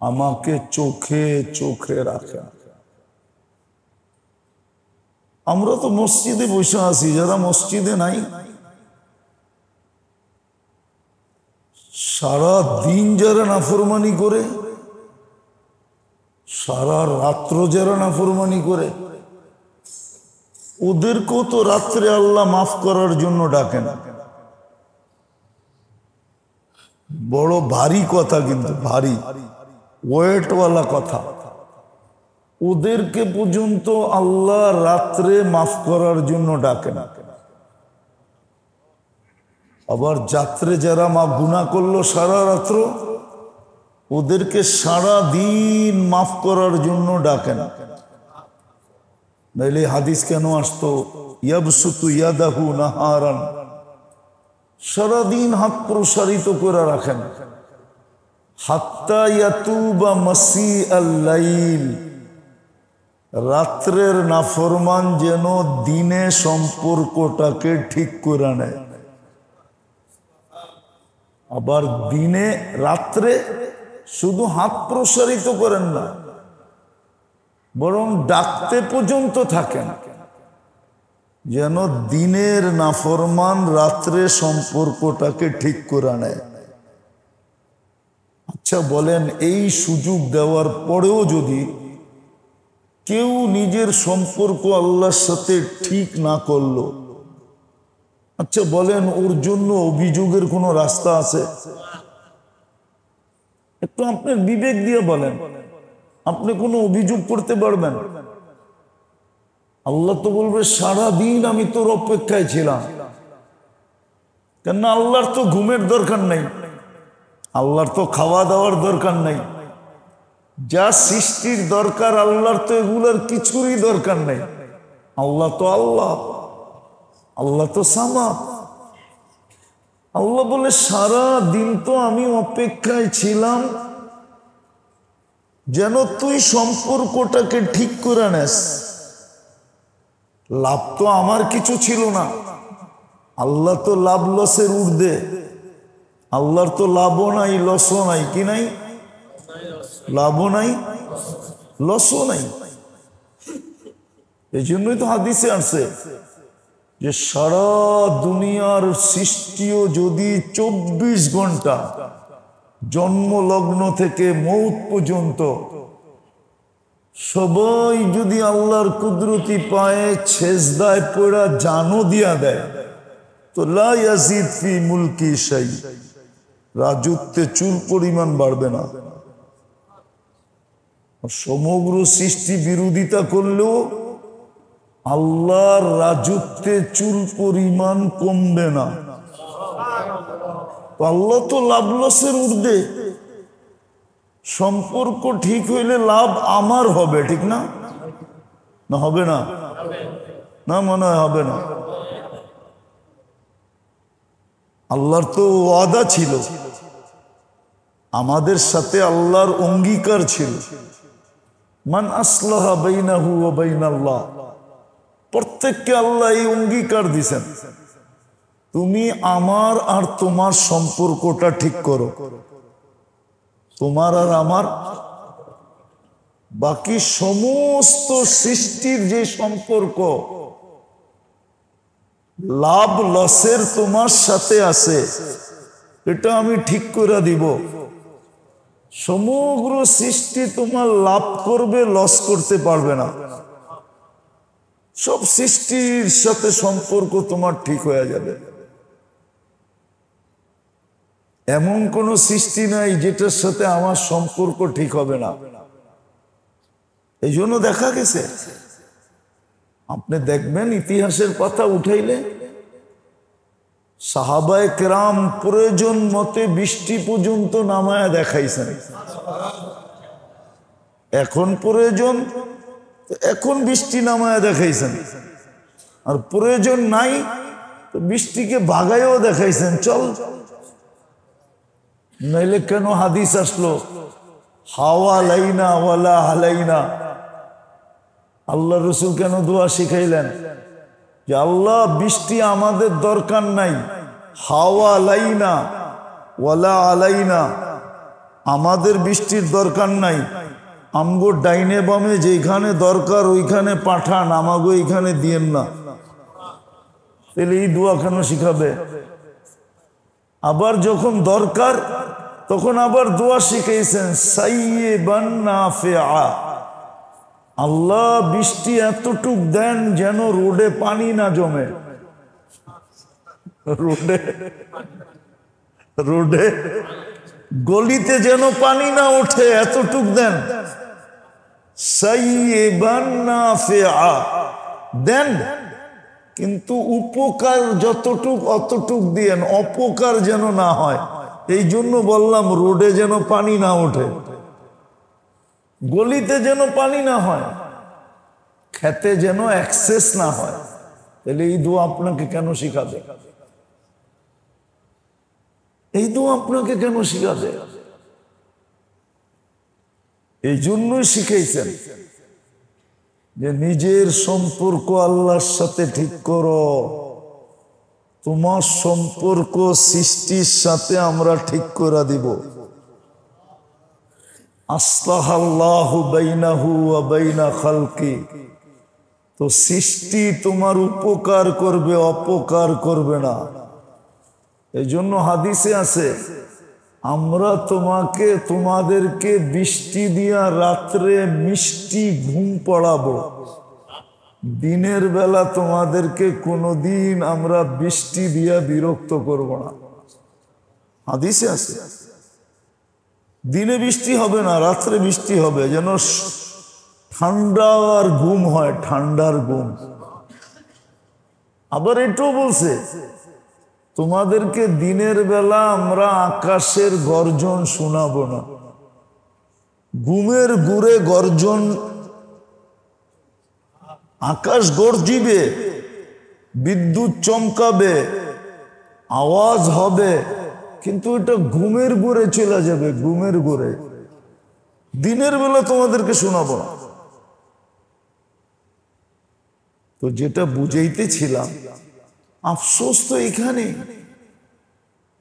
Speaker 1: আমাকে চোখে চোখে রাখেন। আমরা তো মসজিদে বসে আছি, যারা মসজিদে নাই সারা দিন যারা নাফরমানি করে, সারা রাত্র যারা নাফরমানি করে, ওদেরকেও তো রাত্রে আল্লাহ মাফ করার জন্য ডাকেন। বড় ভারী কথা, কিন্তু ভারী ওয়েটওয়ালা কথা। ওদেরকে পর্যন্ত আল্লাহ রাত্রে মাফ করার জন্য ডাকেন। আবার যাত্রে যারা গুনাহ করলো সারা রাত্র, ওদেরকে সারা দিন মাফ করার জন্য ডাকেন। নাইলে হাদিস কেন আসতো ইয়াবসুতু ইয়াদাহু নাহারান, সারাদিন হাত প্রসারিত করে রাখেন, হাত্তা ইয়াতুবা মাসিআল লাইল, রাত্রের নাফরমান যেন দিনে সম্পর্কটাকে ঠিক করে নেয়। আবার দিনে রাত্রে শুধু হাত প্রসারিত করেন না, বরং ডাকতে পর্যন্ত থাকেন যেন দিনের নাফরমান রাত্রে সম্পর্কটাকে ঠিক করে নেয়। আচ্ছা বলেন, এই সুযোগ দেওয়ার পরেও যদি কেউ নিজের সম্পর্ক আল্লাহর সাথে ঠিক না করলো, আচ্ছা বলেন ওর জন্য অভিযোগের কোনো রাস্তা আছে? একটু আপনার বিবেক দিয়ে বলেন, আপনি কোনো অভিযোগ করতে পারবেন? আল্লাহ তো বলবে সারা দিন আমি তোর অপেক্ষায় ছিলাম। কেন? আল্লাহর তো ঘুমের দরকার নাই, আল্লাহর তো খাওয়া দাওয়ার দরকার নাই, যা সৃষ্টির দরকার আল্লাহর তো এগুলোর কিছুরই দরকার নাই। আল্লাহ তো আল্লাহ তো সামাদ। আল্লাহ বলে সারা দিন তো আমি অপেক্ষায় ছিলাম যেন তুই সম্পর্কটাকে ঠিক করে নেস। লাভ তো আমার কিছু ছিল না, আল্লাহ তো লাভ লসের ঊর্ধ্বে। আল্লাহর তো লাভও নাই লসও নাই, কি নাই? লাভও নাই লসও নাই। এই জন্যই তো হাদিসে আসছে যে সারা দুনিয়ার সৃষ্টিও যদি 24 ঘন্টা জন্মলগ্ন থেকে মৌত পর্যন্ত সবাই যদি আল্লাহর কুদরতি পায়ে সেজদায় পড়া জানো দিয়া দেয় তো লা ইয়াজিদ ফি মুলকি শাই, রাজত্বে চুল পরিমাণ বাড়বে না। সমগ্র সৃষ্টি বিরোধিতা করলেও আল্লাহর রাজত্বে চুল পরিমাণ কমবে না। আল্লাহ তো লাভ লসের ঊর্ধ্বে। সম্পর্ক ঠিক হইলে লাভ আমার হবে, ঠিক না? না হবে না? না মনে হয় হবে না। আল্লাহর তো ওয়াদা ছিল, আমাদের সাথে আল্লাহর অঙ্গীকার ছিল, মান আসলাহা বাইনাহু ওয়া বাইনাল্লাহ। প্রত্যেককে আল্লাহ এই অঙ্গীকার দিয়েছেন, তুমি আমার আর তোমার সম্পর্কটা ঠিক করো, তোমার আর আমার। বাকি সমস্ত সৃষ্টির যে সম্পর্ক লাভ লসের তোমার সাথে আছে, এটা আমি ঠিক করে দিব। সমগ্র সৃষ্টি তোমার লাভ করবে, লস করতে পারবে না। সব সৃষ্টির সাথে সম্পর্ক তোমার ঠিক হয়ে যাবে। এমন কোন সৃষ্টি নাই যেটার সাথে আমার সম্পর্ক ঠিক হবে না। এই জন্য দেখা গেছে, আপনি দেখবেন ইতিহাসের পাতা উঠাইলে সাহাবায়ে কেরাম প্রয়োজন মতে বৃষ্টি পর্যন্ত নামায়া দেখাইছেন। এখন প্রয়োজন, এখন বৃষ্টি নামায়া দেখাইছেন। আর প্রয়োজন নাই তো বৃষ্টিকে ভাগাইও দেখাইছেন, চল। নইলে কেন হাদিস আসলো হাওয়া লাইনা ওয়ালা হালাইনা? আল্লাহ রসুল কেন দোয়া শিখাইলেন যে আল্লাহ বৃষ্টি আমাদের দরকার নাই, হাওয়া লাইনা ওয়ালা আলাইনা, আমাদের বৃষ্টির দরকার নাই, আমগো ডাইনে বামে যেখানে দরকার ওইখানে পাঠান, আমাগো এইখানে দিয়েন না। তাহলে এই দোয়া কেন শিখাবে? আবার যখন দরকার তখন আবার দোয়া শিখাইছেন সাইয়্যিবান নাফিআ, আল্লাহ বৃষ্টি এতটুক দেন যেন রোডে পানি না জমে, রোডে গলিতে যেন পানি না ওঠে, এতটুক দেন। সাইয়্যিবান নাফিআ দেন, কিন্তু উপকার যতটুক অতটুক দিয়েন, অপকার যেন না হয়। এই জন্য বললাম রোডে যেন পানি না ওঠে, গলিতে যেন পানি না হয়, খেতে যেন অ্যাক্সেস না হয়। তাহলে এই দোয়া আপনাকে কেন শিখাবে? এই দোয়া আপনাকে কেন শিখাবে? এই জন্যই শিখাইছেন যে নিজের সম্পর্ক আল্লাহর সাথে ঠিক করো। তোমার সম্পর্ক সৃষ্টির সাথে আমরা ঠিক করে দিব। আসলাহাল্লাহু বাইনাহু ওয়া বাইনা খালকি, তো সৃষ্টি তোমার উপকার করবে, অপকার করবে না। এই জন্য হাদিসে আছে আমরা তোমাদেরকে বৃষ্টি দিয়া রাত্রে মিষ্টি ঘুম পড়াবো, দিনের বেলা তোমাদেরকে কোনোদিন আমরা বৃষ্টি দিয়া বিরক্ত করব না। হাদিসে আছে দিনে বৃষ্টি হবে না, রাত্রে বৃষ্টি হবে, যেন ঠান্ডার ঘুম হয়, ঠান্ডার ঘুম। আবার এটাও বলছে তোমাদেরকে দিনের বেলা আমরা আকাশের গর্জন শোনাবো না। ঘুমের ঘুরে গর্জন, আকাশ গর্জিবে, বিদ্যুৎ চমকাবে, আওয়াজ হবে, কিন্তু এটা ঘুমের ঘুরে চলে যাবে, ঘুমের ঘুরে। দিনের বেলা তোমাদেরকে শোনাবো না। তো যেটা বুঝাইতেছিলাম, আফসোস তো এখানে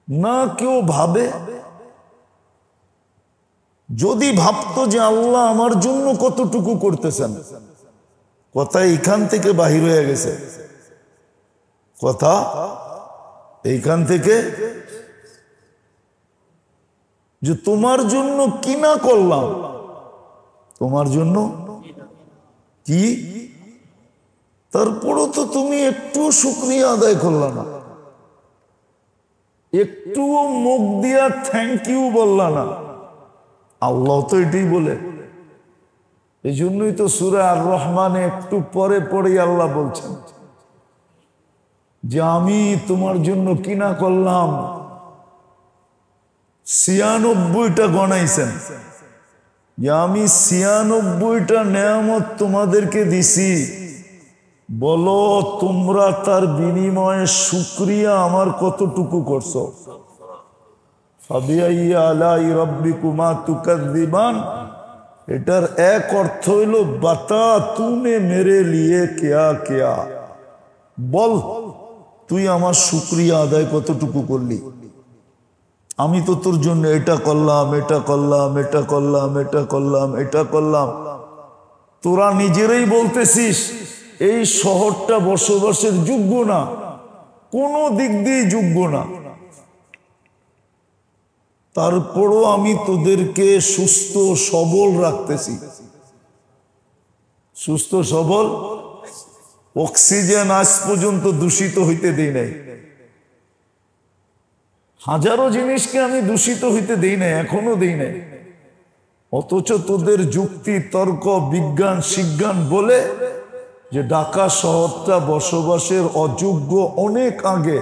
Speaker 1: না কেউ ভাবে। যদি ভাবতো যে আল্লাহ আমার জন্য কতটুকু করতেছেন, কথা এখান থেকে বাহির হয়ে গেছে। কথা এইখান থেকে যে তোমার জন্য কি না করলাম, তোমার জন্য কি, তারপরও তো তুমি একটু শুকরিয়া আদায় করলা না, একটুও মুখ দিয়া থ্যাংক ইউ বললা না। আল্লাহ তো এটাই বলে। এই জন্যই তো সূরা আর রহমানে একটু পরে পরে আল্লাহ বলছেন যে আমি তোমার জন্য কিনা করলাম। ৯৬টা গণাইছেন যে আমি ৯৬টা নেয়ামত তোমাদেরকে দিছি, বলো তোমরা তার বিনিময়ে শুকরিয়া আমার কতটুকু করছো। ফাবিআইয়ি আলাই রাব্বিকুমা তুকাযযিবান, এটার এক অর্থ হইল বাতা তুনে মেরে লিয়ে কেয়া কেয়া, বল তুই আমার শুকরিয়া আদায় কতটুকু করলি। আমি তো তোর জন্য এটা করলাম, এটা করলাম, এটা করলাম, এটা করলাম, এটা করলাম। তোরা নিজেরাই বলতেছিস এই শহরটা বসবাসের যোগ্য না, কোনো দিক দিয়ে যোগ্য না, তারপরও আমি তোদেরকে সুস্থ সবল রাখতেছি। সুস্থ সবল, অক্সিজেন আজ পর্যন্ত দূষিত হইতে দেই নাই। হাজারো জিনিসকে আমি দূষিত হইতে দেই নাই, এখনো দেই নাই। অথচ তোদের যুক্তি তর্ক বিজ্ঞান শিজ্ঞান বলে যে ঢাকা শহরটা বসবাসের অযোগ্য অনেক আগে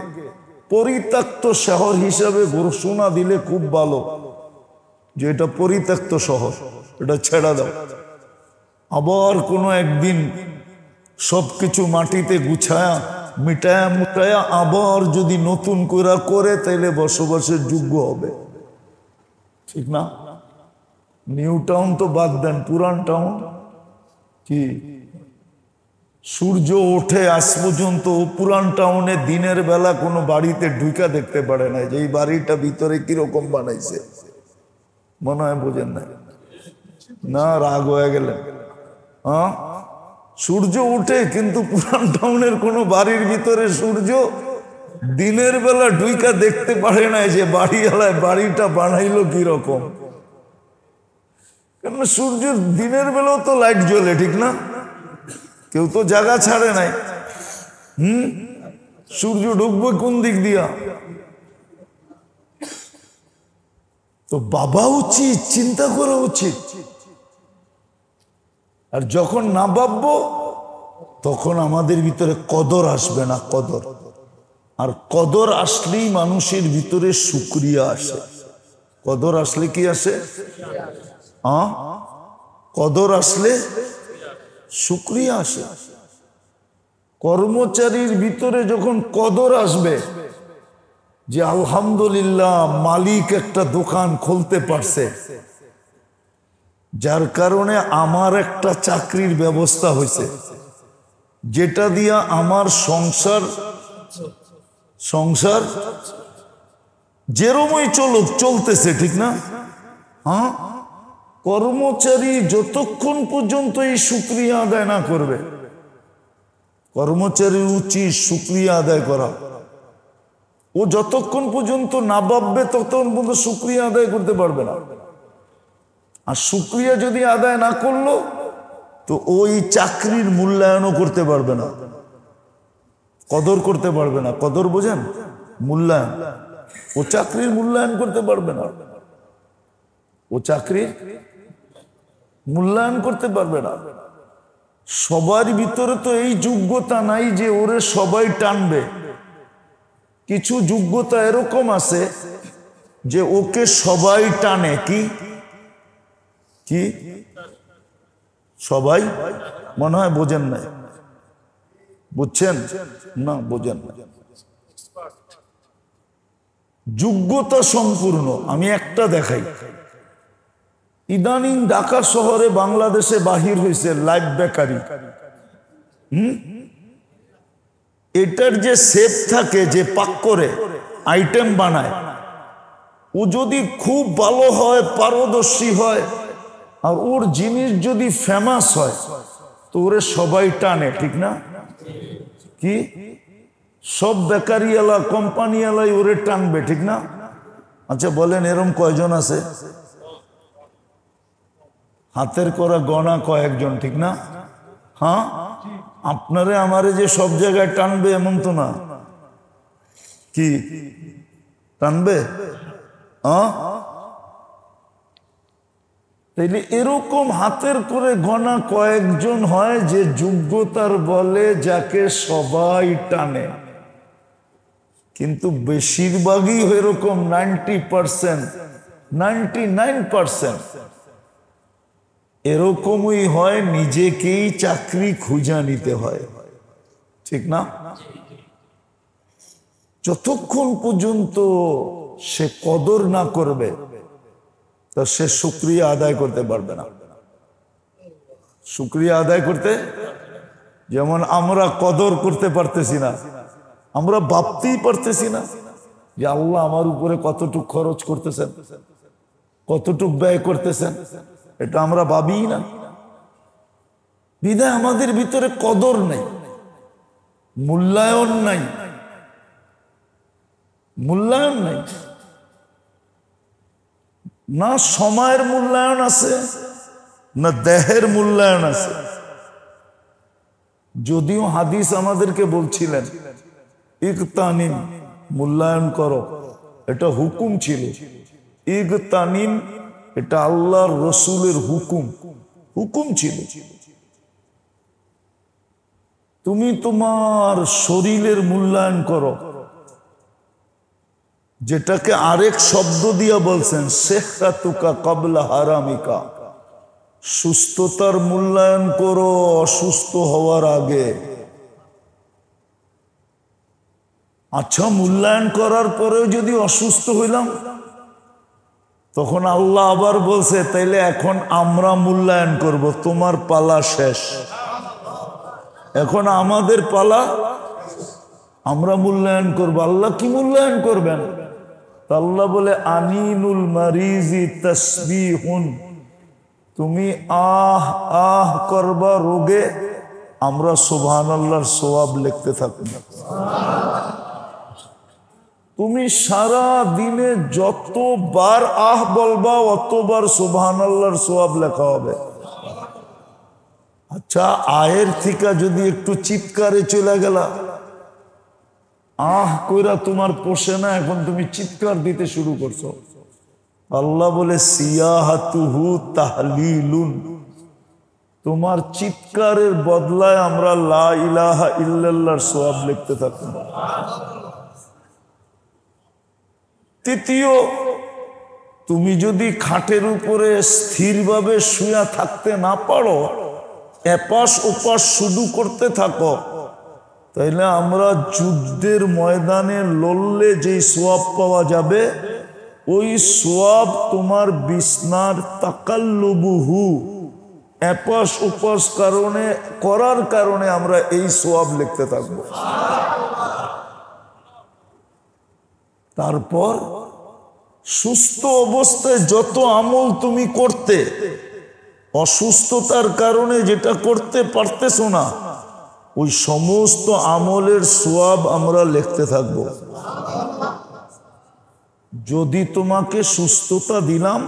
Speaker 1: পরিত্যক্ত শহর হিসাবে ঘোষণা দিলে খুব ভালো যে এটা পরিত্যক্ত শহর, এটা ছেড়া দাও। আবার কোনো একদিন সবকিছু মাটিতে গুছায়া মিটায়া মুটায়া আবার যদি নতুন করে তাইলে বসবাসের যোগ্য হবে, ঠিক না? নিউ টাউন তো বাদ দেন, পুরান টাউন কি সূর্য ওঠে আজ পর্যন্ত পুরান টাউনে দিনের বেলা কোনো বাড়িতে ঢুকা দেখতে পারে না যে এই বাড়িটা ভিতরে কিরকম বানাইছে। মনে হয় বোঝেন না? না, রাগ হয়ে গেলেন। হ্যাঁ, সূর্য উঠে কিন্তু পুরান টাউনের কোনো বাড়ির ভিতরে সূর্য দিনের বেলা ঢুকা দেখতে পারে না যে বাড়িওয়ালায় বাড়িটা বানাইলো কিরকম। কেন সূর্য দিনের বেলাও তো লাইট জ্বলে, ঠিক না? কেউ তো জায়গা ছাড়ে নাই। সূর্য ঢুকবে কোন দিক দিয়া? তো বাবা উচিত, চিন্তা করা উচিত। আর যখন না ভাববো তখন আমাদের ভিতরে কদর আসবে না, কদর। আর কদর আসলেই মানুষের ভিতরে শুকরিয়া আসে। কদর আসলে কি আসে? কদর আসলে শুকরিয়া আসে। কর্মচারীর ভিতরে যখন কদর আসবে যে আলহামদুলিল্লাহ মালিক একটা দোকান খুলতে পারছে, যার কারণে আমার একটা চাকরির ব্যবস্থা হয়েছে, যেটা দিয়া আমার সংসার যেরমই চলুক চলতেছে, ঠিক না? হ্যাঁ, কর্মচারী যতক্ষণ পর্যন্ত এই শুকরিয়া আদায় না করবে, কর্মচারীর উচিত শুকরিয়া আদায় করা। ও যতক্ষণ পর্যন্ত না ভাববে ততক্ষণ পর্যন্ত শুকরিয়া আদায় করতে পারবে না। আর শুকরিয়া যদি আদায় না করলো তো ওই চাকরির মূল্যায়নও করতে পারবে না, কদর করতে পারবে না। কদর বোঝেন? মূল্যায়ন। ও চাকরির মূল্যায়ন করতে পারবে না, ও চাকরির মূল্যায়ন করতে পারবে না। সবার ভিতরে তো এই যোগ্যতা নাই যে ওরে সবাই টানবে। কিছু যোগ্যতা এরকম আছে যে ওকে সবাই টানে। কি কি সবাই? মনে হয় বোঝেন না। বুঝছেন না? বোঝেন না। যোগ্যতা সম্পূর্ণ। আমি একটা দেখাই। ইদানিং ঢাকা শহরে বাংলাদেশে বাহির হয়েছে লাইভ বেকারি। এটার যে শেফ থাকে, যে পাক করে আইটেম বানায়, ও যদি খুব ভালো হয়, পারদর্শী হয়, আর ওর জিনিস যদি ফেমাস হয় তো ওরে সবাই টানে, ঠিক না? কি সব বেকারিওয়ালা কোম্পানিওয়ালাই ওরে টানবে, ঠিক না? আচ্ছা বলেন, এরম কয়জন আছে? হাতের করা গণা কয়েকজন, ঠিক না? হ্যাঁ, আপনারে আমারে যে সব জায়গায় টানবে এমন তো না। কি টানবে? তাইলে এরকম হাতের করে গণা কয়েকজন হয় যে যোগ্যতার বলে যাকে সবাই টানে, কিন্তু বেশিরভাগই এরকম 90%, 99% এরকমই হয়, নিজেকেই চাকরি খুঁজা নিতে হয়, ঠিক না? যতক্ষণ পর্যন্ত সে কদর না করবে তা সে শুকরিয়া আদায় করতে পারবে না। শুকরিয়া আদায় করতে, যেমন আমরা কদর করতে পারতেছি না, আমরা ভাবতেই পারতেছি না যে আল্লাহ আমার উপরে কতটুক খরচ করতেছেন, কতটুক ব্যয় করতেছেন, এটা আমরা ভাবি না। বিধায় আমাদের ভিতরে কদর নেই, মূল্যায়ন নাই, মূল্যায়ন নাই। না সময়ের মূল্যায়ন আছে, না দেহের মূল্যায়ন আছে। যদিও হাদিস আমাদেরকে বলছিলেন ইগতানিম, মূল্যায়ন করো, এটা হুকুম ছিল। ইগতানিম এটা আল্লাহর রসুলের হুকুম ছিল। তুমি তোমার শরীরের মূল্যায়ন করো, যেটাকে আরেক শব্দ দিয়া বলছেন সেহরাতুকা ক্বাবলা হারামিকা, সুস্থতার মূল্যায়ন করো অসুস্থ হওয়ার আগে। আচ্ছা, মূল্যায়ন করার পরেও যদি অসুস্থ হইলাম, তখন আল্লাহ আবার বলছে তাইলে এখন আমরা মূল্যায়ন করব, তোমার পালা শেষ, এখন আমাদের পালা, আমরা মূল্যায়ন করব। আল্লাহ কি মূল্যায়ন করবেন? আল্লাহ বলে আনিনুল মারিজি তাসবিহুন, তুমি আহ আহ করবা রোগে, আমরা সুবহানাল্লাহর সওয়াব লিখতে থাকব। তুমি সারা দিনে যতবার আহ বলবা অতবার সুবহানাল্লাহর সওয়াব লেখা হবে। আচ্ছা, আয়ের থেকে যদি একটু চিৎকারে চলে গেলা, আহ কইরা তোমার পোষে না, এখন তুমি চিৎকার দিতে শুরু করছো, আল্লাহ বলে সিয়াহাতুহু তাহলিলুন, তোমার চিৎকারের বদলায় আমরা লা ইলাহা ইল্লাল্লাহর সওয়াব লিখতে থাকব। তৃতীয়, তুমি যদি খাটের উপরে স্থিরভাবে শুয়া থাকতে না পারো, এপাশ ওপাশ শুধু করতে থাকো, তাইলে আমরা যুদ্ধের ময়দানে লড়লে যেই সওয়াব পাওয়া যাবে, ওই সওয়াব তোমার বিছনার তাকাল্লুবুহু, এপাশ ওপাশ করার কারণে আমরা এই সওয়াব লিখতে থাকবো। তারপর সুস্থ অবস্থায় যত আমল তুমি করতে, অসুস্থতার কারণে যেটা করতে পারতেছো না, ওই সমস্ত আমলের সওয়াব আমরা লিখতে থাকব। যদি তোমাকে সুস্থতা দিলাম,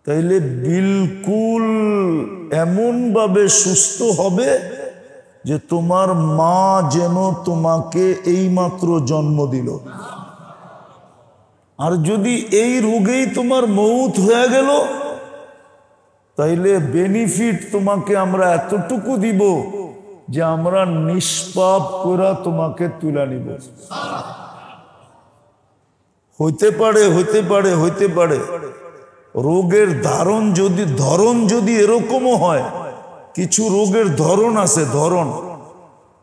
Speaker 1: তাইলে বিলকুল এমন ভাবে সুস্থ হবে যে তোমার মা যেন তোমাকে এইমাত্র জন্ম দিল। আর যদি এই রোগেই তোমার মৌত হয়ে গেল, তাইলে বেনিফিট তোমাকে আমরা এতটুকু দিব যে আমরা নিষ্পাপ করে তোমাকে তুলে নিব। হইতে পারে রোগের ধরন যদি এরকমও হয়, কিছু রোগের ধরন আছে,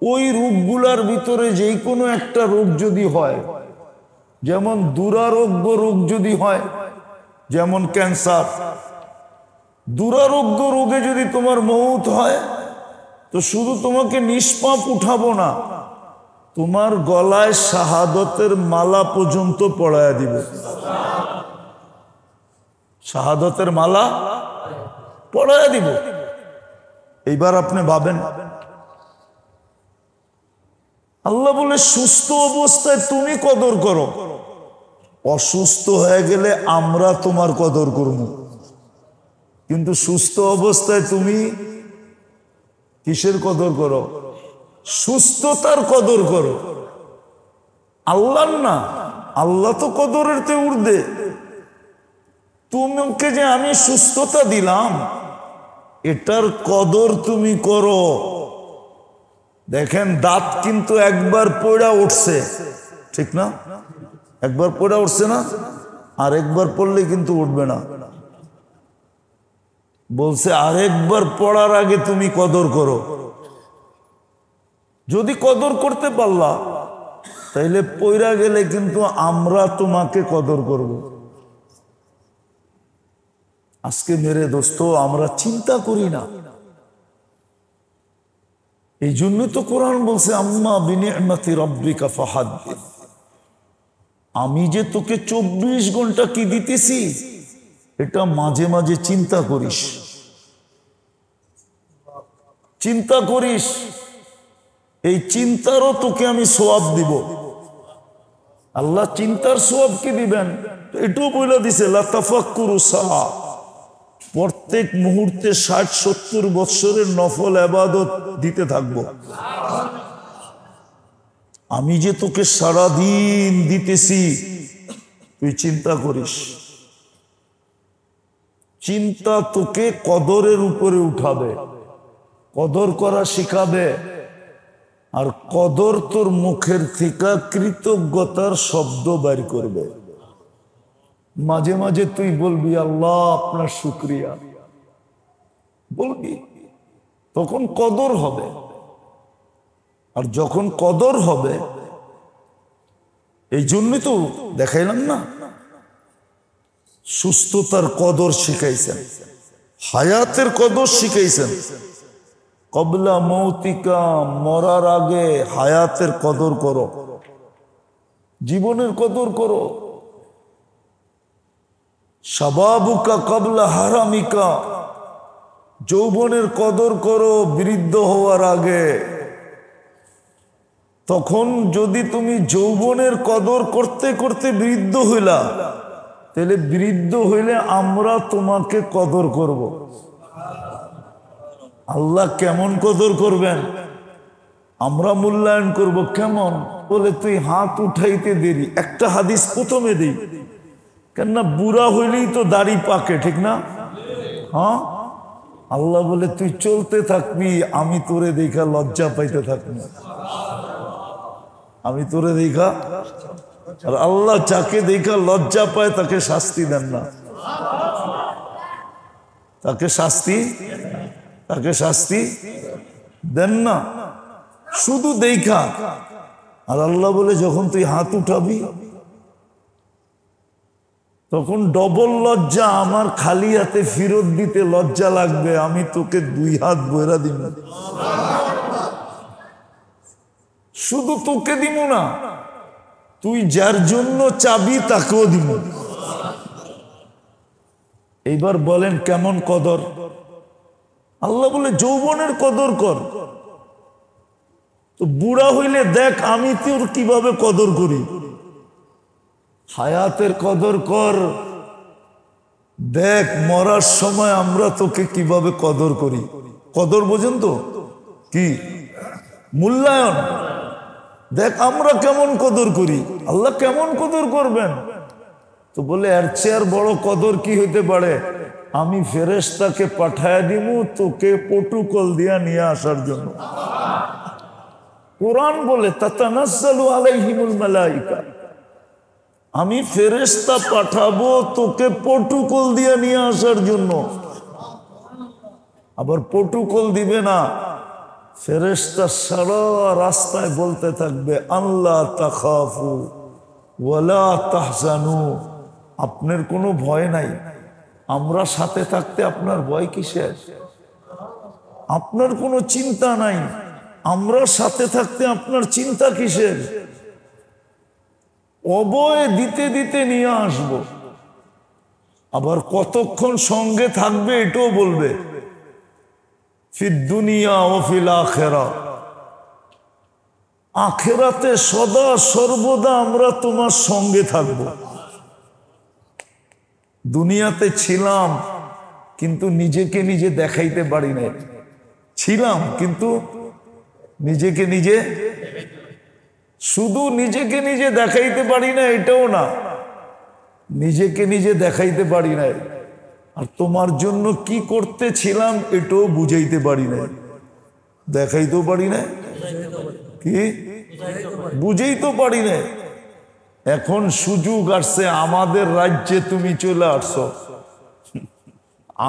Speaker 1: ওই রোগগুলার ভিতরে যেই কোনো একটা রোগ যদি হয়, যেমন দুরারোগ্য রোগ যদি হয়, যেমন ক্যান্সার, দুরারোগ্য রোগে যদি তোমার মৌত হয়, তো শুধু তোমাকে নিষ্পাপ উঠাবো না, তোমার গলায় শাহাদতের মালা পর্যন্ত পড়ায়া দিব। শাহাদতের মালা পড়ায়া দিব। এইবার আপনি ভাবেন, আল্লাহ বলে সুস্থ অবস্থায় তুমি কদর করো, অসুস্থ হয়ে গেলে আমরা তোমার কদর করব। কিন্তু সুস্থ অবস্থায় তুমি কিসের কদর করো? সুস্থতার কদর করো, আল্লাহ না। আল্লাহ তো কদরের তে ঊর্ধ্বে। তোমাকে যে আমি সুস্থতা দিলাম, এটার কদর তুমি করো। দেখেন, দাঁত কিন্তু একবার পড়া উঠছে, ঠিক না? একবার পড়া উঠছে না, আর একবার পড়লে কিন্তু উঠবে না। বলছে আরেকবার পড়ার আগে তুমি কদর করো। যদি কদর করতে পারলা, তাইলে পড়া গেলে কিন্তু আমরা তোমাকে কদর করব। আজকে মেরে দোস্ত আমরা চিন্তা করি না। এই জন্যই তো কোরআন বলছে আম্মা বিনিআমাতি রাব্বিকা ফাহাদ্দিস। আমি যে তোকে 24 ঘন্টা কি দিতেছি, এটা মাঝে মাঝে চিন্তা করিস। চিন্তা করিস, এই চিন্তারও তোকে আমি সওয়াব দিব। আল্লাহ চিন্তার সওয়াব কি দিবেন এটাও বলে দিছে, লা তাফাক্কুরু সাআ। প্রত্যেক মুহূর্তে 60-70 বৎসরের নফল ইবাদত দিতে থাকবো। আমি যে তোকে সারাদিন দিতেছি, তুই চিন্তা করিস। চিন্তা তোকে কদরের উপরে উঠাবে, কদর করা শিখাবে। আর কদর তোর মুখের থেকে কৃতজ্ঞতার শব্দ বের করবে। মাঝে মাঝে তুই বলবি আল্লাহ আপনার শুকরিয়া, বলবি, তখন কদর হবে। আর যখন কদর হবে, এই জন্যই তো দেখাইলাম না, সুস্থতার কদর শিখাইছেন, হায়াতের কদর শিখাইছেন। কবলা মৌতিকা, মরার আগে হায়াতের কদর করো, জীবনের কদর করো। শাবাবুকা কবলা হারামিকা, যৌবনের কদর করো বৃদ্ধ হওয়ার আগে। তখন যদি তুমি যৌবনের কদর করতে করতে বৃদ্ধ হইলা, তাহলে বৃদ্ধ হইলে আমরা তোমাকে কদর করব। আল্লাহ কেমন কদর করবেন? আমরা মূল্যায়ন করব কেমন? বলে তুই হাত উঠাইতে দেরি। একটা হাদিস প্রথমে দিই, কেননা বুড়া হইলেই তো দাড়ি পাকে, ঠিক না? হ্যাঁ, আল্লাহ বলে তুই চলতে থাকবি, আমি তোরে দেখা লজ্জা পাইতে থাকবি। আমি তোরে দেখা, আর আল্লাহ যাকে দেখা লজ্জা পায় তাকে শাস্তি দেন না, তাকে শাস্তি দেন না, শুধু দেখা। আর আল্লাহ বলে যখন তুই হাত উঠাবি, তখন ডবল লজ্জা। আমার খালি হাতে ফেরত দিতে লজ্জা লাগবে, আমি তোকে 2 হাত বইরা দিব। শুধু তোকে দিব না, তুই যার জন্য চাবি তাকেও দিব। এইবার বলেন কেমন কদর? আল্লাহ বলে যৌবনের কদর কর। তো বুড়া হইলে দেখ আমি তোর কিভাবে কদর করি। হায়াতের কদর কর, দেখ মরার সময় আমরা তোকে কিভাবে কদর করি। কদর বোঝেন তো কি? মূল্যায়ন। দেখ আমরা কেমন কদর করি, আল্লাহ কেমন কদর করবেন। তো বলে এর চেয়ে আর বড় কদর কি হইতে পারে? আমি ফেরেশতাকে পাঠায় দিব তোকে প্রটোকল দিয়া নিয়ে আসার জন্য। কোরআন বলে তাতানাজ্জালু আলাইহিমুল মালাইকা, আমি ফেরেশতা পাঠাবো তোকে প্রটোকল দিয়ে নিয়ে আসার জন্য। আবার প্রটোকল দিবে না, ফেরেশতা সারা রাস্তায় বলতে থাকবে আল্লাহ তাখাফু ওয়ালা তাহজানু, আপনার কোনো ভয় নাই। আমরা সাথে থাকতে আপনার ভয় কিসের? আপনার কোনো চিন্তা নাই, আমরা সাথে থাকতে আপনার চিন্তা কিসের? অবয় দিতে দিতে নিয়ে আসব। আবার কতক্ষণ সঙ্গে থাকবে এটাও বলবে, ফিদ দুনিয়া ও ফিল আখিরা। আখেরাতে সদা সর্বদা আমরা তোমার সঙ্গে থাকব। দুনিয়াতে ছিলাম কিন্তু নিজেকে নিজে দেখাইতে পারি না, ছিলাম কিন্তু নিজেকে নিজে, শুধু নিজেকে নিজে দেখাইতে পারি না এটাও না, নিজেকে নিজে দেখাইতে পারি না, আর তোমার জন্য কি করতেছিলাম এটাও বুঝাইতে পারি না, দেখাইতেও পারি না, কি বুঝেই তো পারি না। এখন সুযোগ আসছে, আমাদের রাজ্যে তুমি চলে আসছো।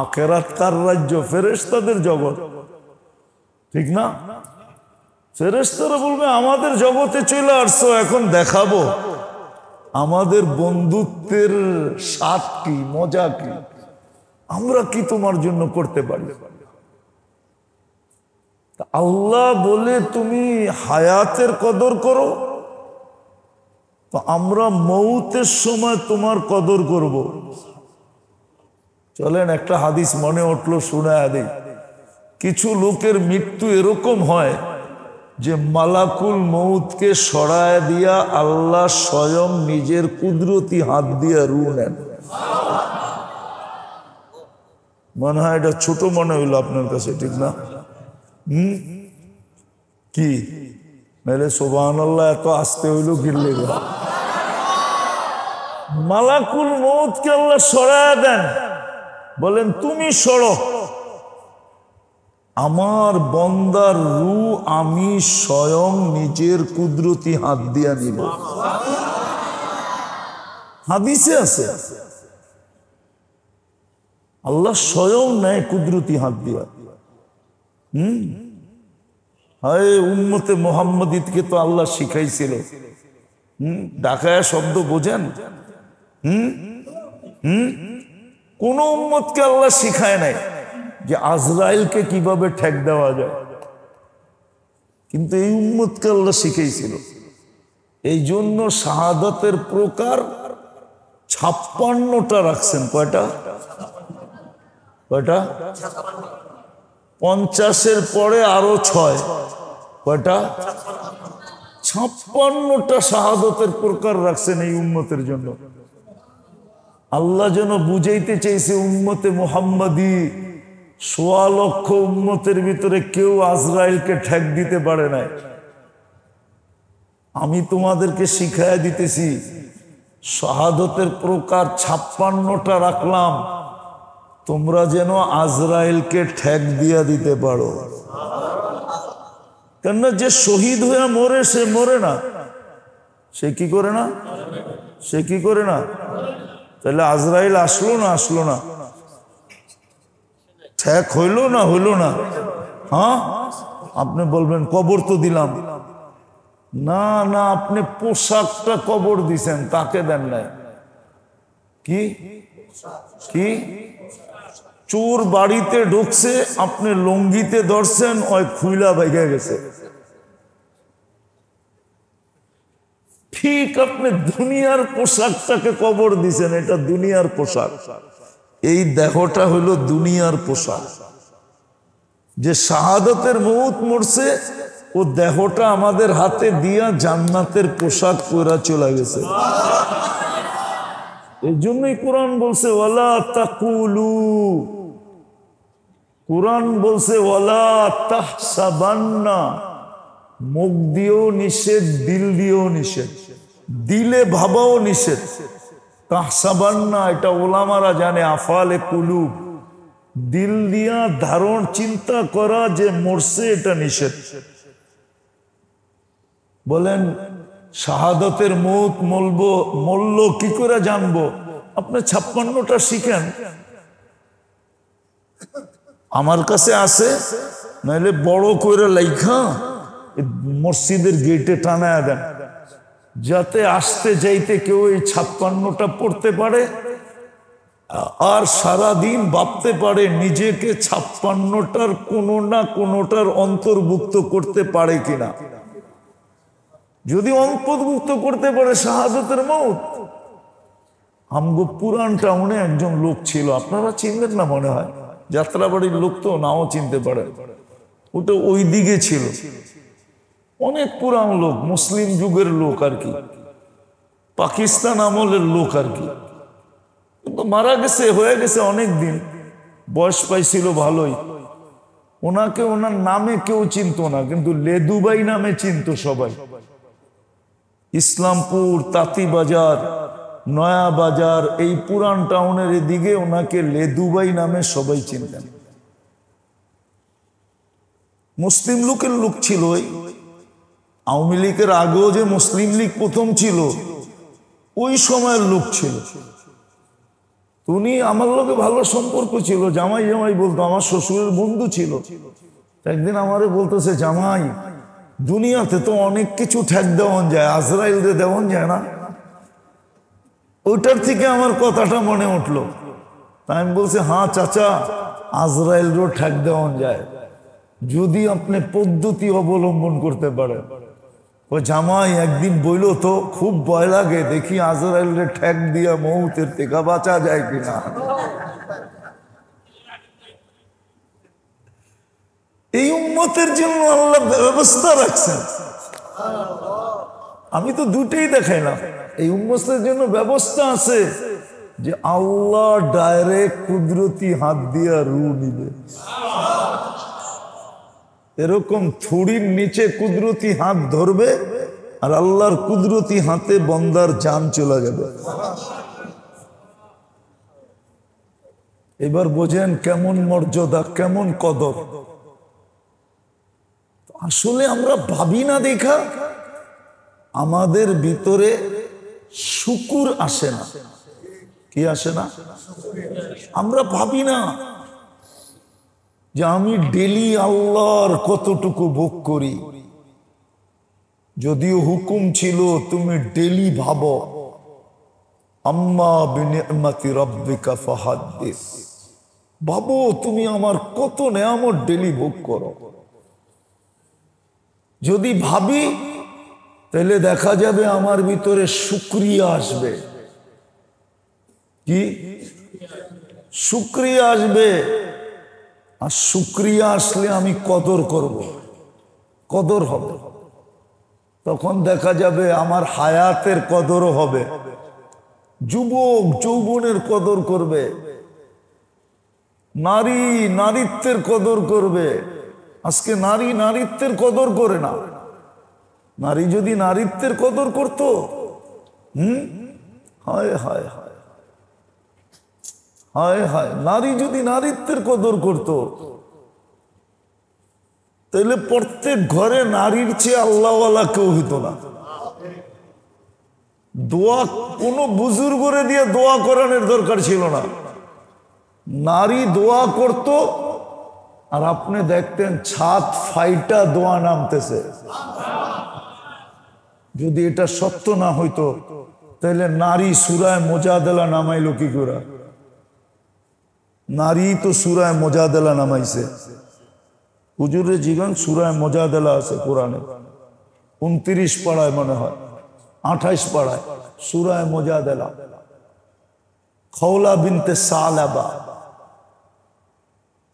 Speaker 1: আখেরাত কার রাজ্য? ফেরেশতাদের জগৎ, ঠিক না? ফেরেশতারা বলবে আমাদের জগতে চলে আসছো, এখন দেখাবো আমাদের বন্ধুত্বের স্বাদ কি, মজা কি, আমরা কি তোমার জন্য করতে পারি। আল্লাহ বলে তুমি হায়াতের কদর করো, তো আমরা মৌতের সময় তোমার কদর করব। চলেন একটা হাদিস মনে উঠলো, শুনায়া দেই। কিছু লোকের মৃত্যু এরকম হয় যে মালাকুল মৌতকে সরায় দিয়া আল্লাহ স্বয়ং নিজের কুদরতি হাত দিয়া রূহ নেন। মনে হয় এটা ছোট মনে হইল আপনার কাছে, ঠিক না? কি মেরে সুবহানাল্লাহ, এত আসতে হইল গিরলে। মালাকুল মৌতকে আল্লাহ সরায় দেন, বলেন তুমি সরো, আমার বন্দার রূহ আমি স্বয়ং নিজের কুদরতি হাত দিয়া নিব। হাদিসে আছে আল্লাহ স্বয়ং নেয় কুদরতি হাত দিয়া। হায় উম্মতে মুহাম্মাদীকে তো আল্লাহ শিখাইছিল। ঢাকায় শব্দ বোঝেন? কোন উম্মতকে আল্লাহ শিখায় নাই যে আজরাইলকে কিভাবে ঠেক দেওয়া যায়, কিন্তু এই উম্মতকে আল্লাহ শিখাইছিল। এই জন্য শাহাদাতের প্রকার 56টা রাখছেন। কয়টা? 50-এর পরে আরো 6। কয়টা? 56টা শাহাদাতের প্রকার রাখছেন এই উম্মতের জন্য। আল্লাহ যেন বুঝাইতে চাইছে উম্মতে মুহাম্মাদী 1.25 লক্ষ উম্মতের ভিতরে কেউ আজরাইলকে ঠেক দিতে পারে নাই। আমি তোমাদেরকে শিখাইয়া দিতেছি, শাহাদাতের প্রকার 56টা রাখলাম, তোমরা যেন আজরাইলকে ঠেক দিয়া দিতে পারো। কেননা যে শহীদ হয়ে মরে সে মরে না, সে কি করে না, সে কি করে না। তাহলে আজরাইল আসলো না, আসলো না, ঠেক হইল না, হইল না। হ্যাঁ, আপনি বলবেন কবর তো দিলাম। না না, আপনি পোশাকটা কবর দিছেন, তাকে দেন নাই। কি কি? চোর বাড়িতে ঢুকছে, আপনি লঙ্গিতে ধরছেন, ওই খুইলা বাইকে গেছে। ঠিক আপনি দুনিয়ার পোশাকটাকে কবর দিছেন, এটা দুনিয়ার পোশাক। এই দেহটা হলো দুনিয়ার পোশাক। যে শাহাদাতের মৌত মরছে, ও দেহটা আমাদের হাতে দিয়া জান্নাতের পোশাক পরা চলে গেছে। এই জন্যই কোরআন বলছে ওয়ালা তাকুলু, কোরআন বলছে ওয়ালা তাহসাবান্না। মুখ দিয়েও নিষেধ, দিল দিয়েও নিষেধ, দিলে ভাবাও নিষেধ। তাহসাবান্না এটা ওলামারা জানে, আফালে কুলুব, দিল দিয়া ধারণ চিন্তা করা যে মরছে, এটা নিষেধ। বলেন শাহাদাতের মৌত মূল্য কি করে জানবো? আপনি 56টা শিখেন, আমার কাছে আছে, নাহলে বড় করে লেখা মসজিদের গেটে টানায় দেন, যাতে আসতে যাইতে কেউ এই 56টা পড়তে পারে আর সারাদিন ভাবতে পারে নিজেকে 56টার কোনো না কোনোটার অন্তর্ভুক্ত করতে পারে কিনা। যদি অন্তর্ভুক্ত করতে পারে শাহাদাতের মৌত। আমগো পুরান টাউনে একজন লোক ছিল, আপনারা চিনবেন না মনে হয়, যাত্রাবাড়ির লোক তো নাও চিনতে পারে, ওটা ওই দিকে ছিল। অনেক পুরান লোক, মুসলিম যুগের লোক আর কি, পাকিস্তান আমলের লোক আর কি, কিন্তু মারা গেছে, হয়ে গেছে অনেক দিন, বয়স পাইছিল ভালোই। ওনাকে ওনার নামে কেউ চিনত না, কিন্তু লেদুবাই নামে চিনত সবাই। ইসলামপুর, তাঁতিবাজার, নয়া বাজার, এই পুরান টাউনের এদিকে ওনাকে লেদুবাই নামে সবাই চিনতেন। মুসলিম লোকের লোক ছিল। আওয়ামী লীগের আগেও যে মুসলিম লীগ প্রথম ছিল, ওই সময়ের লোক ছিল। উনি আমার লোকে ভালো সম্পর্ক ছিল, জামাই জামাই বলতো, আমার শ্বশুরের বন্ধু ছিল। একদিন আমারে বলতেছে, জামাই, দুনিয়াতে তো অনেক কিছু ঠেক দেওয়ান যায়, আজরাইল রে দেওয়ান যায় না? ওইটার থেকে আমার কথাটা মনে উঠলো। তাই আমি বলছি, হ্যাঁ চাচা, আজরাইল রো ঠেক দেওয়ান যায়, যদি আপনি পদ্ধতি অবলম্বন করতে পারেন। ও জামাই একদিন বইল তো, খুব ভয় লাগে, দেখি আজরাইল রে ঠেক দিয়া মৌতের থেকে বাঁচা যায় কিনা। এই উম্মতের জন্য আল্লাহ ব্যবস্থা রাখছেন। আমি তো দুটেই দেখাইলাম। এই উম্মতের জন্য ব্যবস্থা আছে যে আল্লাহ ডাইরেক্ট কুদরতি হাত দিয়া রু নিবে। এরকম থুড়ির নিচে কুদরতি হাত ধরবে, আর আল্লাহর কুদরতি হাতে বন্দার জান চলে যাবে। এবার বোঝেন কেমন মর্যাদা, কেমন কদর। আসলে আমরা ভাবি না দেখা, আমাদের ভিতরে শুকুর আসে না। কি আসে না? আমরা ভাবি না যে আমি ডেলি আল্লাহর কতটুকু ভোগ করি। যদিও হুকুম ছিল তুমি ডেলি ভাবো, আম্মা বিনিআমাতি রাব্বিকা ফাহাদ্দিস, ভাবো তুমি আমার কত নেয়ামত ডেলি ভোগ করো। যদি ভাবি তাহলে দেখা যাবে আমার ভিতরে শুকরিয়া আসবে। কি শুকরিয়া আসবে? আর শুকরিয়া আসলে আমি কদর করব, কদর হবে। তখন দেখা যাবে আমার হায়াতের কদরও হবে, যুবক যৌবনের কদর করবে, নারী নারীত্বের কদর করবে। আজকে নারী নারীত্বের কদর করে না। নারী যদি নারীত্বের কদর করত, হায় হায় হায় হায় হায়, নারী যদি নারীত্বের কদর করত, তাহলে প্রত্যেক ঘরে নারীর চেয়ে আল্লাহওয়ালা কেউ হইতো না। দোয়া কোনো বুজুর্গরে দিয়ে দোয়া করানোর দরকার ছিল না। নারী দোয়া করত, আর আপনি দেখতেন ছাদ ফাইটা দোয়া নামতেছে। যদি এটা সত্য না হইতো, তাহলে নারী সূরায়ে মুজাদালা নামাইলো কি করে? নারী তো সূরায়ে মুজাদালা নামাইছে। হুজুরে জীবন সূরায়ে মুজাদালা আছে কোরআনে, 29 পাড়ায় মনে হয়, 28 পাড়ায় সূরায়ে মুজাদালা। খওলা বিনতে সালাবা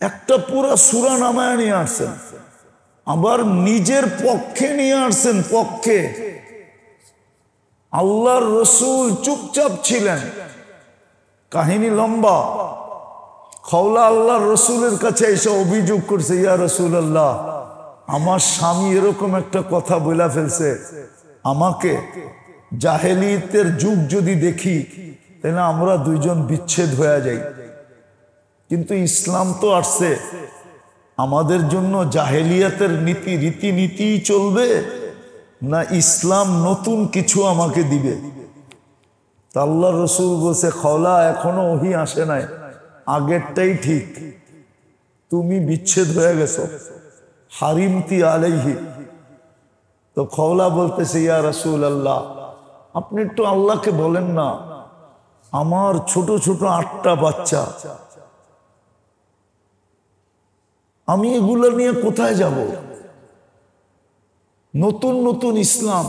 Speaker 1: একটা পুরা সূরা নামায় নিয়ে আসছেন, আবার নিজের পক্ষে নিয়ে আসছেন। পক্ষে আল্লাহর রসুল চুপচাপ ছিলেন, কাহিনী লম্বা। খওলা আল্লাহর রসুলের কাছে এসে অভিযোগ করছে, ইয়া রাসূলুল্লাহ, আমার স্বামী এরকম একটা কথা বলে ফেলছে, আমাকে জাহেলিয়াতের যুগ যদি দেখি তাহলে আমরা দুইজন বিচ্ছেদ হয়ে যাই। কিন্তু ইসলাম তো আসছে, আমাদের জন্য জাহেলিয়াতের নীতি রীতিনীতি চলবে, না ইসলাম নতুন কিছু আমাকে দিবে? তা আল্লাহর রসুল বলছে, খওলা এখনো ওহী আসে নাই, আগেরটাই ঠিক, তুমি বিচ্ছেদ হয়ে গেছো, হারিমতি আলাইহি। তো খওলা বলতেছে, ইয়া রাসূলুল্লাহ, আপনি একটু আল্লাহকে বলেন না, আমার ছোট ছোট 8টা বাচ্চা, আমি এগুলো নিয়ে কোথায় যাব? নতুন নতুন ইসলাম,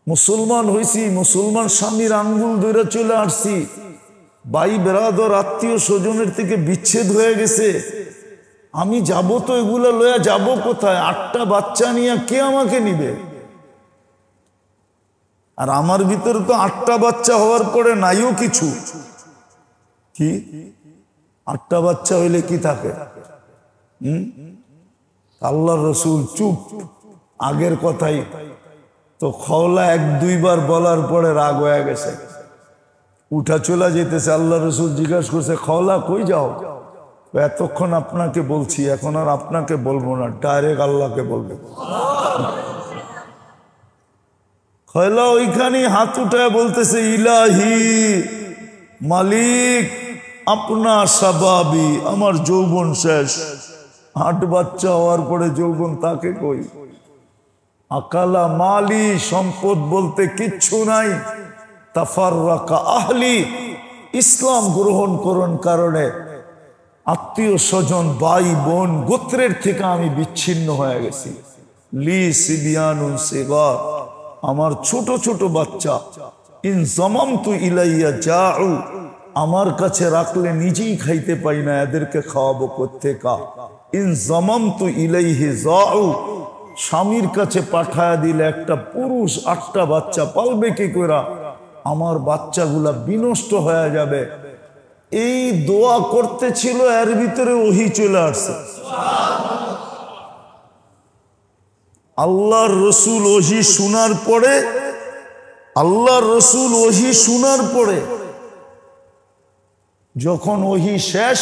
Speaker 1: মুসলমান হয়েছি, মুসলমান স্বামীর আঙ্গুল ধরে চলে আসছি, ভাই বেরাদর আত্মীয় স্বজনের থেকে বিচ্ছেদ হয়ে গেছে, আমি যাব তো এগুলো লয়া যাব কোথায়? 8টা বাচ্চা নিয়ে কে আমাকে নিবে? আর আমার ভিতরে তো 8টা বাচ্চা হওয়ার পরে নাইও কিছু। কি 8টা বাচ্চা হইলে কি থাকে? আল্লাহর রসুল চুপ, আগের কথাই তো। খওলা 1-2 বার বলার পরে রাগ হয়ে গেছে, উঠা চলা যেতেছে। আল্লাহ রসুল জিজ্ঞাসা করছে, খওলা কই যাও? এতক্ষণ আপনাকে বলছি, এখন আর আপনাকে বলবো না, ডাইরেক্ট আল্লাহকে বলবে। খওলা ওইখানে হাত উঠায় বলতেছে, ইলাহি মালিক, আপনা সাবাবি, আমার যৌবন শেষ। 8 বাচ্চা হওয়ার পরে যৌবন তাকে কই? আকালা মালি, সম্পদ বলতে কিচ্ছু নাই। তাফাররাকা আহলি, ইসলাম গ্রহণ করুন কারণে আত্মীয় স্বজন, ভাই বোন, গোত্রের থেকে আমি বিচ্ছিন্ন হয়ে গেছি। লি সিবিয়ানুন সিগার, আমার ছোট ছোট বাচ্চা। ইন জামামতু ইলাইয়া জাউ, আমার কাছে রাখলে নিজেই খাইতে পাই না, এদেরকে খাওয়াবো কোত্থেকা? ইন জামামতু ইলাইহি জাউ, স্বামীর কাছে পাঠায়া দিলে একটা পুরুষ 8টা বাচ্চা পালবে কি করে? আমার বাচ্চাগুলা বিনষ্ট হয়ে যাবে। এই দোয়া করতেছিল, এর ভিতরে ওহী চলে আসছে। আল্লাহর রসুল ওহী শোনার পরে, আল্লাহর রসুল ওহী শোনার পরে যখন ওহী শেষ,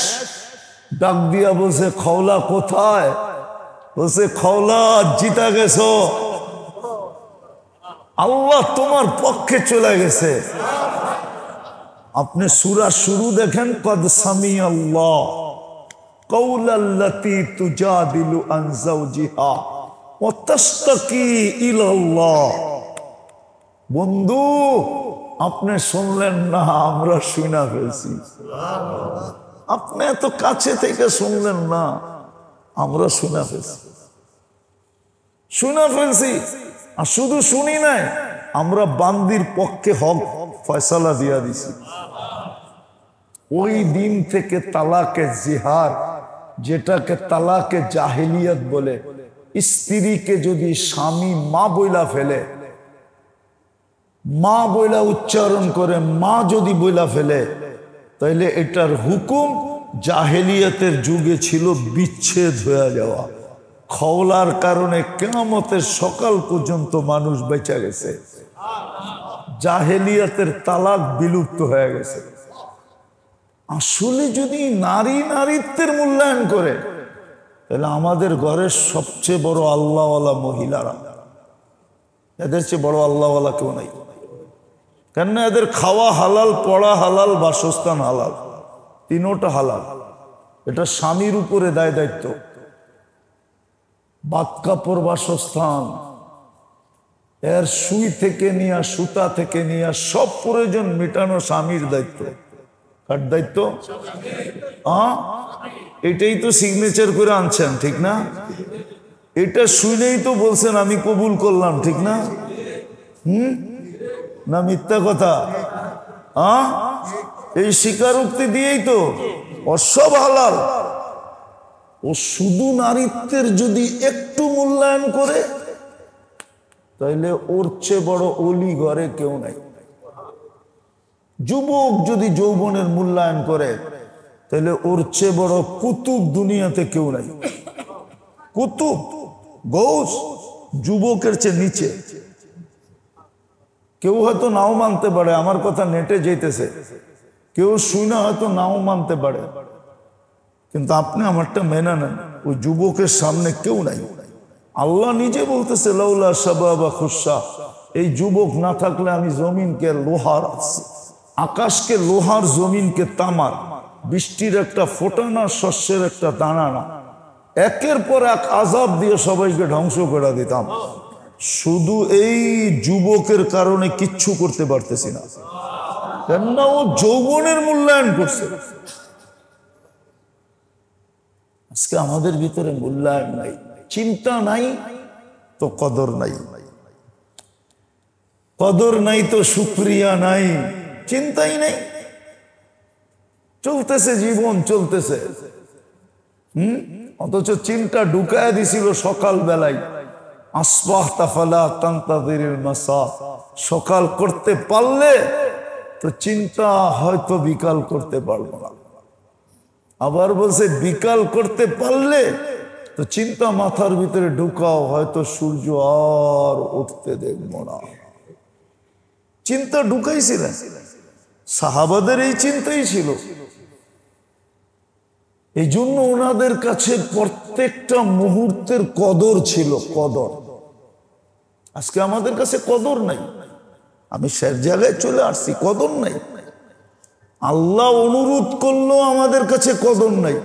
Speaker 1: ডাক দিয়া বলছে, খওলা কোথায়? বলছে, খওলা জিতা গেছো, আল্লাহ তোমার পক্ষে চলে গেছে। আপনি সূরা শুরু দেখেন, কদ সামিআল্লাহ কাওলাল্লাতী তুজাদিলু আন যাওজিহা ওয়া তাশতাকি ইলাল্লাহ। বন্ধু, আপনি শুনলেন না, আমরা শুনা ফেলছি। আপনি এত কাছে থেকে শুনলেন না, আমরা শুনা ফেলছি। আর শুধু শুনি নাই, আমরা বান্দির পক্ষে হক ফয়সালা দিয়া দিছি। ওই দিন থেকে তালাকে জিহার, যেটাকে তালাকে জাহেলিয়াত বলে, স্ত্রীকে যদি স্বামী মা বইলা ফেলে, মা বইলা উচ্চারণ করে, মা যদি বইলা ফেলে, তাইলে এটার হুকুম জাহেলিয়াতের যুগে ছিল বিচ্ছেদ হয়ে যাওয়া। খওলার কারণে কিয়ামতের সকাল পর্যন্ত মানুষ বেঁচে গেছে। জাহেলিয়াতের তালাক বিলুপ্ত হয়ে গেছে। আসলে যদি নারী নারীত্বের মূল্যায়ন করে, তাহলে আমাদের ঘরের সবচেয়ে বড় আল্লাহওয়ালা মহিলারা, এদের চেয়ে বড় আল্লাহওয়ালা কেউ নাই। কেননা এদের খাওয়া হালাল, পড়া হালাল, বাসস্থান হালাল, তিনোটা হালাল। এটা স্বামীর উপরে দায়িত্ব। বাদ কাপড়, বাসস্থান, এর সুই থেকে নিয়ে, সুতা থেকে নিয়ে সব প্রয়োজন মেটানো স্বামীর দায়িত্ব। কার দায়িত্ব? এটাই তো সিগনেচার করে আনছেন, ঠিক না? এটা শুনেই তো বলছেন আমি কবুল করলাম, ঠিক না? না মিথ্যা কথা? এই স্বীকারোক্তি দিয়েই তো সব হালাল। ও শুধু নারীত্বের যদি একটু মূল্যায়ন করে, তাইলে ওর চেয়ে বড় অলি ঘরে কেউ নাই। যুবক যদি যৌবনের মূল্যায়ন করে, তাহলে ওর চেয়ে বড় কুতুব দুনিয়াতে কেউ নাই। কুতুব, গৌস যুবকের চেয়ে নিচে। কেউ হয়তো নাও মানতে পারে, আমার কথা নেটে যেতেছে, কেউ শুনে হয়তো নাও মানতে পারে, কিন্তু আপনি আমারটা মেনে নেন, ওই যুবকের সামনে কেউ নাই। আল্লাহ নিজে বলতেছে, লাউলা শাবাবা খুশা, এই যুবক না থাকলে আমি জমিনকে লোহার, আকাশকে লোহার, জমিনকে তামার, বৃষ্টির একটা ফোঁটা না, শস্যের একটা দানা না, একের পর এক আযাব দিয়ে সবাইকে ধ্বংস করে দিতাম। শুধু এই যুবকের কারণে কিচ্ছু করতে পারতেছি না, কেননা ও যৌবনের মূল্যায়ন করছে। আজকে আমাদের ভিতরে মূল্যায়ন নাই, চিন্তা নাই তো কদর নাই, কদর নাই তো শুকরিয়া নাই, চিন্তাই নাই। চলতেছে জীবন, চলতেছে। অথচ চিন্তা ঢুকায় দিছিল সকাল বেলায়, আসবাহতা ফালা তানতাযিরুল মাসা, সকাল করতে পারলে তো চিন্তা হয়তো বিকাল করতে পারবো না। আবার বলছে বিকাল করতে পারলে তো চিন্তা মাথার ভিতরে ঢুকাও, হয়তো সূর্য আর উঠতে দেখবো না। চিন্তা ঢুকাইছিলেন, সাহাবাদের এই চিন্তাই ছিল। এই জন্য ওনাদের কাছে প্রত্যেকটা মুহূর্তের কদর ছিল, কদর। আজকে আমাদের কাছে কদর নাই। আমি সে জায়গায় চলে আসছি, কদর নাই। আল্লাহ অনুরোধ করলো, আমাদের কাছে কদর নাই।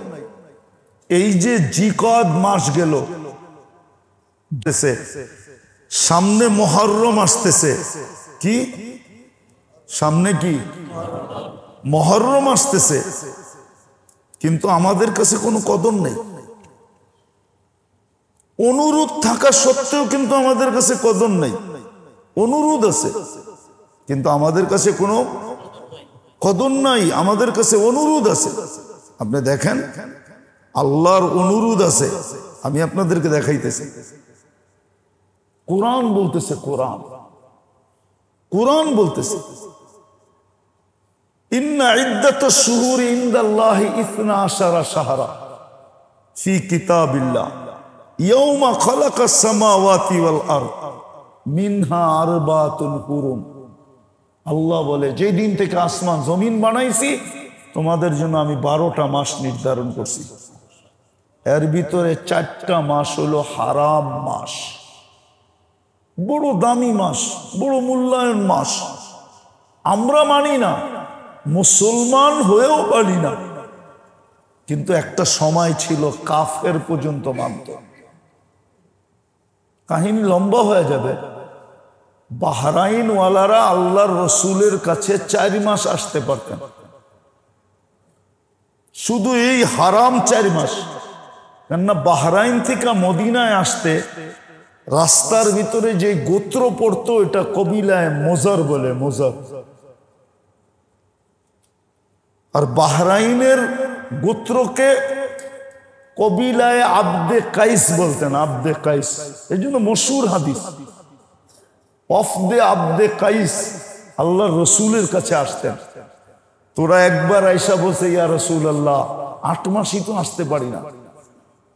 Speaker 1: এই যে জিকাদ মাস গেল, সামনে মুহররম আসতেছে, কি সামনে কি মুহররম আসতেছে, কিন্তু আমাদের কাছে কোনো কদর নেই। অনুরোধ থাকা সত্ত্বেও কিন্তু আমাদের কাছে কদর নেই। অনুরোধ আছে কিন্তু আমাদের কাছে কোনো কদর নাই, আমাদের কাছে অনুরোধ আছে। আপনি দেখেন আল্লাহর অনুরোধ আছে, আমি আপনাদেরকে দেখাইতেছি। কোরআন বলতেছে, কোরআন বলতেছে ইন্না ইদ্দাতাশ শুহুরি ইনদাল্লাহি 12 শাহরা ফি কিতাবিল্লাহ ইয়াওমা খালাকাস সামাওয়াতি ওয়াল আরদ মিনহা আরবাতুন হুরুম। আল্লাহ বলে, যে দিন থেকে আসমান জমিন বানাইছি তোমাদের জন্য আমি 12টা মাস নির্ধারণ করছি। এর ভিতরে 4টা মাস হলো হারাম মাস, বড় দামি মাস, বড় মূল্যায়ন মাস। আমরা মানি না, মুসলমান হয়েও পারি না, কিন্তু একটা সময় ছিল কাফের পর্যন্ত মানত। কাহিনী লম্বা হয়ে যাবে। বাহরাইন ওয়ালারা আল্লাহর রসুলের কাছে 4 মাস আসতে পারতেন, শুধু এই হারাম 4 মাস। কেননা বাহরাইন থেকে মদিনায় আসতে রাস্তার ভিতরে যে গোত্র পড়তো এটা কবিলায় মোজার বলে, মোজার। আর বাহরাইনের গোত্রকে কবিলায় আব্দে কাইস বলতেন, আব্দে কাইস। এই জন্য মশহুর হাদিস, অফদে আব্দে কাইস আল্লাহর রসুলের কাছে আসতেন। তোরা একবার আইসা বলছে, ইয়া রাসূলুল্লাহ 8 মাসই তো আসতে পারি না,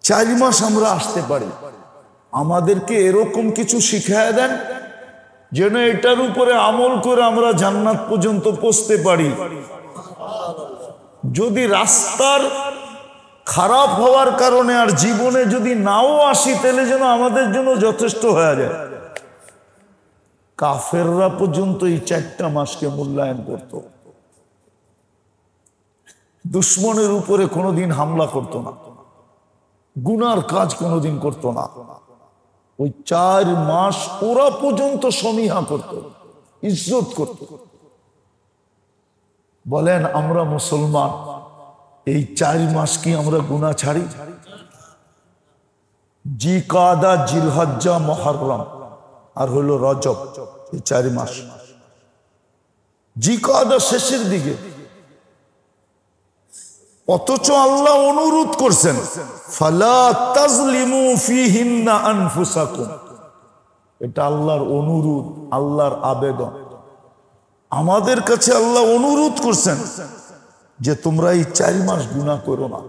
Speaker 1: 4 মাস আমরা আসতে পারি। আমাদেরকে এরকম কিছু শিখায় দেন যেন এটার উপরে আমল করে আমরা জান্নাত পর্যন্ত পৌঁছতে পারি। যদি রাস্তার খারাপ হওয়ার কারণে আর জীবনে যদি নাও আসি, তাহলে যেন আমাদের জন্য যথেষ্ট হয়ে যায়। কাফেররা পর্যন্ত এই 4টা মাসকে মূল্যায়ন করত। দুশ্মনের উপরে কোনোদিন হামলা করত না, গুনার কাজ কোনোদিন করত না। ওই 4 মাস ওরা পর্যন্ত সমীহা করত, ইজ্জত করত। বলেন আমরা মুসলমান, এই 4 মাস কি আমরা গুনাহ ছাড়ি? জিকাদা, জিলহজ্জা, মুহররম আর হলো রজব, এই 4 মাস। জিকাদা শেষের দিকে, অথচ আল্লাহ অনুরোধ করছেন ফালা তাজলিমু ফিহিন্না আনফুসাকুম। এটা আল্লাহর অনুরোধ, আল্লাহর আবেদন। আমাদের কাছে আল্লাহ অনুরোধ করছেন যে তোমরা এই 4 মাস গুনাহ করো না,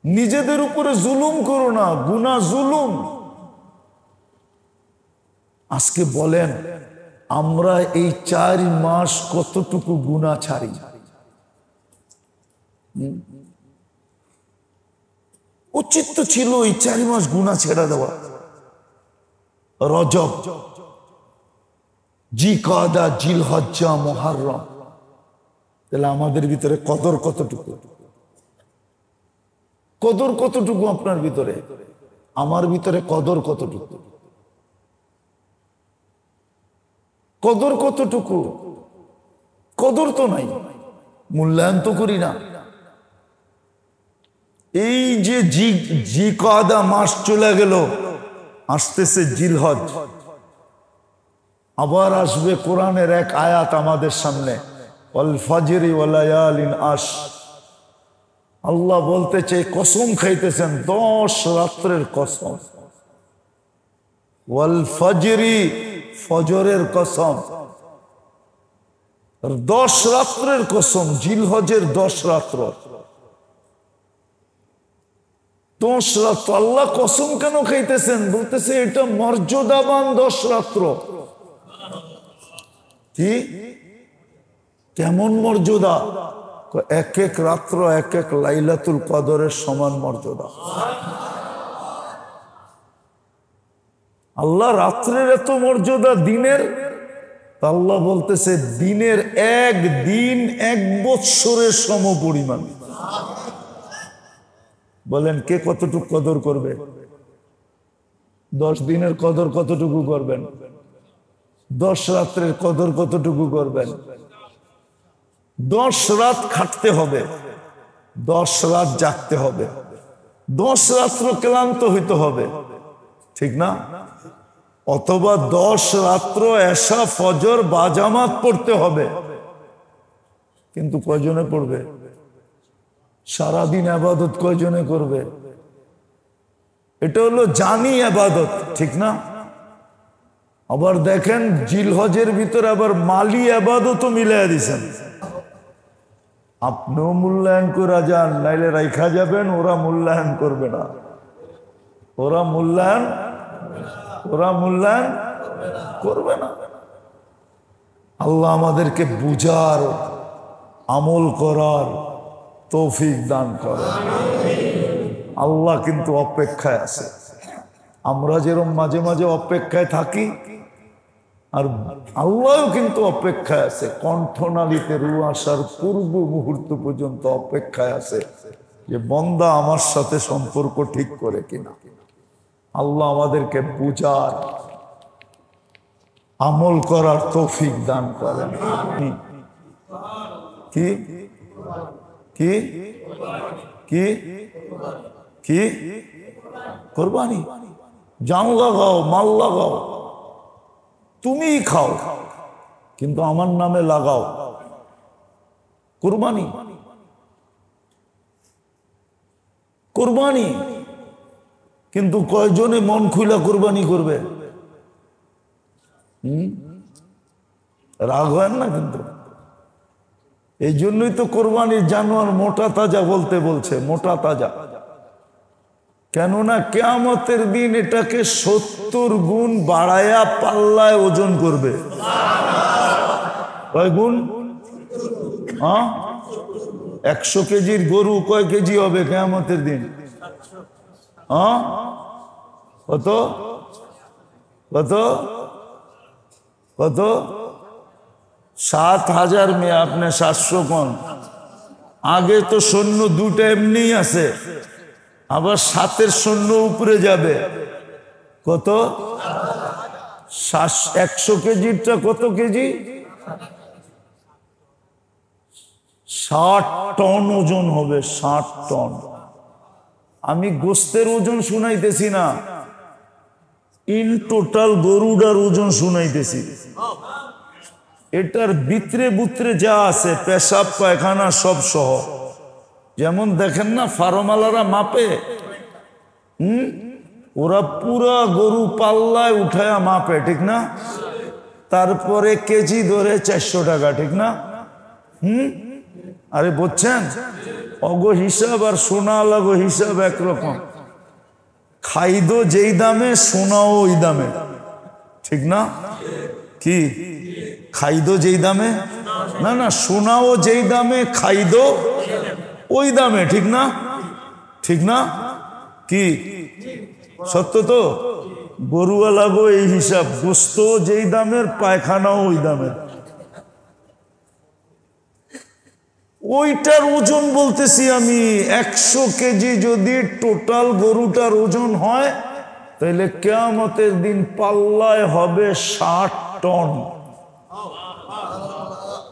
Speaker 1: নিজেদের উপরে জুলুম করো না। গুনাহ জুলুম। আজকে বলেন আমরা এই 4 মাস কতটুকু গুনাহ ছাড়ি? উচিত তো ছিল এই 4 মাস গুনাহ ছেড়ে দেওয়া। রজব, জিকাদা, জিলহজ্জা, মুহররম। তাহলে আমাদের ভিতরে কদর কতটুকু? কদর কতটুকু আপনার ভিতরে? আমার ভিতরে কদর কতটুকু? কদর কতটুকু? কদর তো নাই, মূল্যায়ন তো করি না। এই যে জিকাদা মাস চলে গেল, আসতেছে জিলহজ। আবার আসবে কোরআনের এক আয়াত আমাদের সামনে, ওয়াল ফাজরি ওয়া লায়ালিন আশ। আল্লাহ বলতে চাই কসম খাইতেছেন 10 রাত্রের কসম, ওয়াল ফজরি, ফজরের কসম, 10 রাত্রের কসম, জিলহজের 10 রাত্র, 10 রাত্র। আল্লাহ কসম কেন খাইতেছেন? বলতেছে এটা মর্যাদাবান 10 রাত্র। কি কেমন মর্যাদা? এক এক রাত্র এক এক লাইলাতুল কদরের সমান মর্যাদা। আল্লাহ রাত্রের এত মর্যাদা দিনের, আল্লাহ বলতেছে দিনের এক দিন 1 বৎসরের সম পরিমাণ। বলেন কে কতটুকু কদর করবে? 10 দিনের কদর কতটুকু করবেন? 10 রাত্রের কদর কতটুকু করবেন? 10 রাত খাটতে হবে, 10 রাত জাগতে হবে, 10 রাত্র ক্লান্ত হইতে হবে, ঠিক না? অথবা 10 রাত্র এশা ফজর বাজামাত পড়তে হবে। কিন্তু কয়জনে পড়বে? সারাদিন আবাদত কয়জনে করবে? এটা হলো জানি আবাদত, ঠিক না? আবার দেখেন জিলহজের ভিতরে আবার মালি আবাদতও মিলাই দিছেন। আপনিও মূল্যায়ন করে যান, নাইলে রাইখা যাবেন, ওরা মূল্যায়ন করবে না। ওরা মূল্যায়ন করবে না। আল্লাহ আমাদেরকে বুঝার, আমল করার তৌফিক দান করেন। আল্লাহ কিন্তু অপেক্ষায় আছে। আমরা যেরকম মাঝে মাঝে অপেক্ষায় থাকি, আর আল্লাহও কিন্তু অপেক্ষায় আছে। কণ্ঠনালীতে রু আসার পূর্ব মুহূর্ত পর্যন্ত অপেক্ষায় আছে যে বান্দা আমার সাথে সম্পর্ক ঠিক করে কিনা। আল্লাহ আমাদেরকে বুঝার, আমল করার তৌফিক দান করেন। কি কি কি কি কোরবানি? জান লাগাও, মাল লাগাও, তুমিই খাও, কিন্তু আমার নামে লাগাও। কুরবানি, কুরবানি। কিন্তু কয়জনে মন খুলা কুরবানি করবে? রাগ হয় না কিন্তু। এই জন্যই তো কোরবানির জানোয়ার মোটা তাজা বলতে বলছে, মোটা তাজা। কেননা কিয়ামতের দিন এটাকে 70 গুণ বাড়ায়া পাল্লায় ওজন করবে। কয় গুণ? 100 কেজির গরু কয় কেজি হবে কিয়ামতের দিন? কত কত কত? 7000 মেয়ে, আপনি 700 কোন? আগে তো সৈন্য 2টা এমনি আছে, আবার 7-এর সৈন্য উপরে যাবে। কত? 100 কেজিরটা কত কেজি? 60 টন ওজন হবে, 60 টন। আমি গোস্তের ওজন শুনাইতেছি না, ইন টোটাল গরুটার ওজন শুনাইতেছি। এটার ভিতরে বুত্রে যা আছে, পেশাব পায়খানা সব সহ। যেমন দেখেন না ফার্মালারা মাপে, ওরা পুরা গরু পাল্লায় উঠায়া মাপে, ঠিক না? তারপরে কেজি ধরে 400 টাকা, ঠিক না? আরে বুঝছেন, অগো হিসাব আর সোনা লাগো হিসাব একরকম। খাইদো যেই দামে, সোনাও ওই দামে, ঠিক না? কি খাইদো যেই দামে, না না, সোনাও যেই দামে, খাইদো ওই দামে, ঠিক না? ঠিক না? কি সত্য তো? গরুওয়ালাগো এই হিসাব, গোস্ত যেই দামের, পায়খানাও ওই দামের। ওইটার ওজন বলতেছি আমি। 100 কেজি যদি টোটাল গরুটার ওজন হয়, তাহলে কিয়ামতের দিন পাল্লায় হবে 60 টন।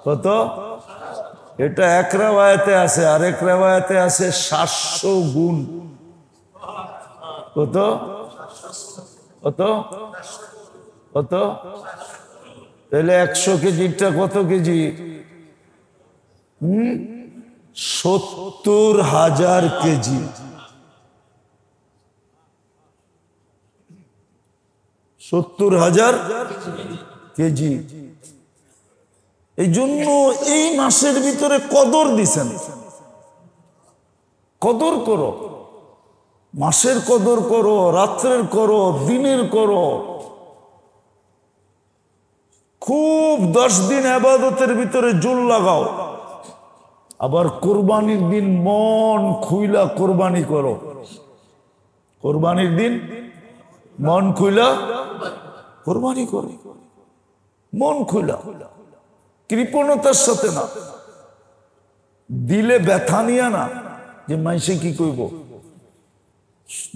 Speaker 1: কত? এটা এক রিওয়ায়াতে আছে, আরেক রিওয়ায়াতে আছে 700 গুণ। কত কত কত? তাহলে 100 কেজিটা কত কেজি? 70,000 কেজি। 70,000 কেজি। এই জন্য এই মাসের ভিতরে কদর দিছেন। কদর করো, মাসের কদর করো, রাত্রের করো, দিনের করো। খুব 10 দিন ইবাদতের ভিতরে জোর লাগাও। আবার কোরবানির দিন মন খুইলা কোরবানি করো। কোরবানির দিন মন খুইলা কোরবানি করো, মন খুইলা, কৃপণতার সাথে না, দিলে ব্যথা নিয়া না, যে মাইসে কি কইব,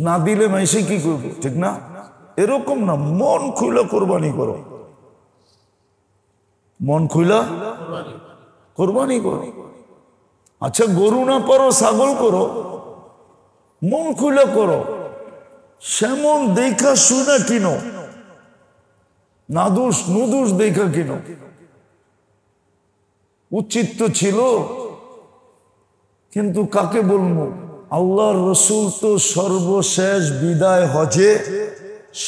Speaker 1: না দিলে মাইসে কি কইব, ঠিক না? এরকম না, মন খুইলা কোরবানি করো, মন খুইলা কোরবানি করো। আচ্ছা, গরু না পারো, ছাগল করো, মন খুইলা করো। সেমন দেখা শুনা কিনো, নাদুস নুদুস দেখা কিনো। উচিত তো ছিল, কিন্তু কাকে বলবো? আল্লাহর রসুল তো সর্বশেষ বিদায় হজে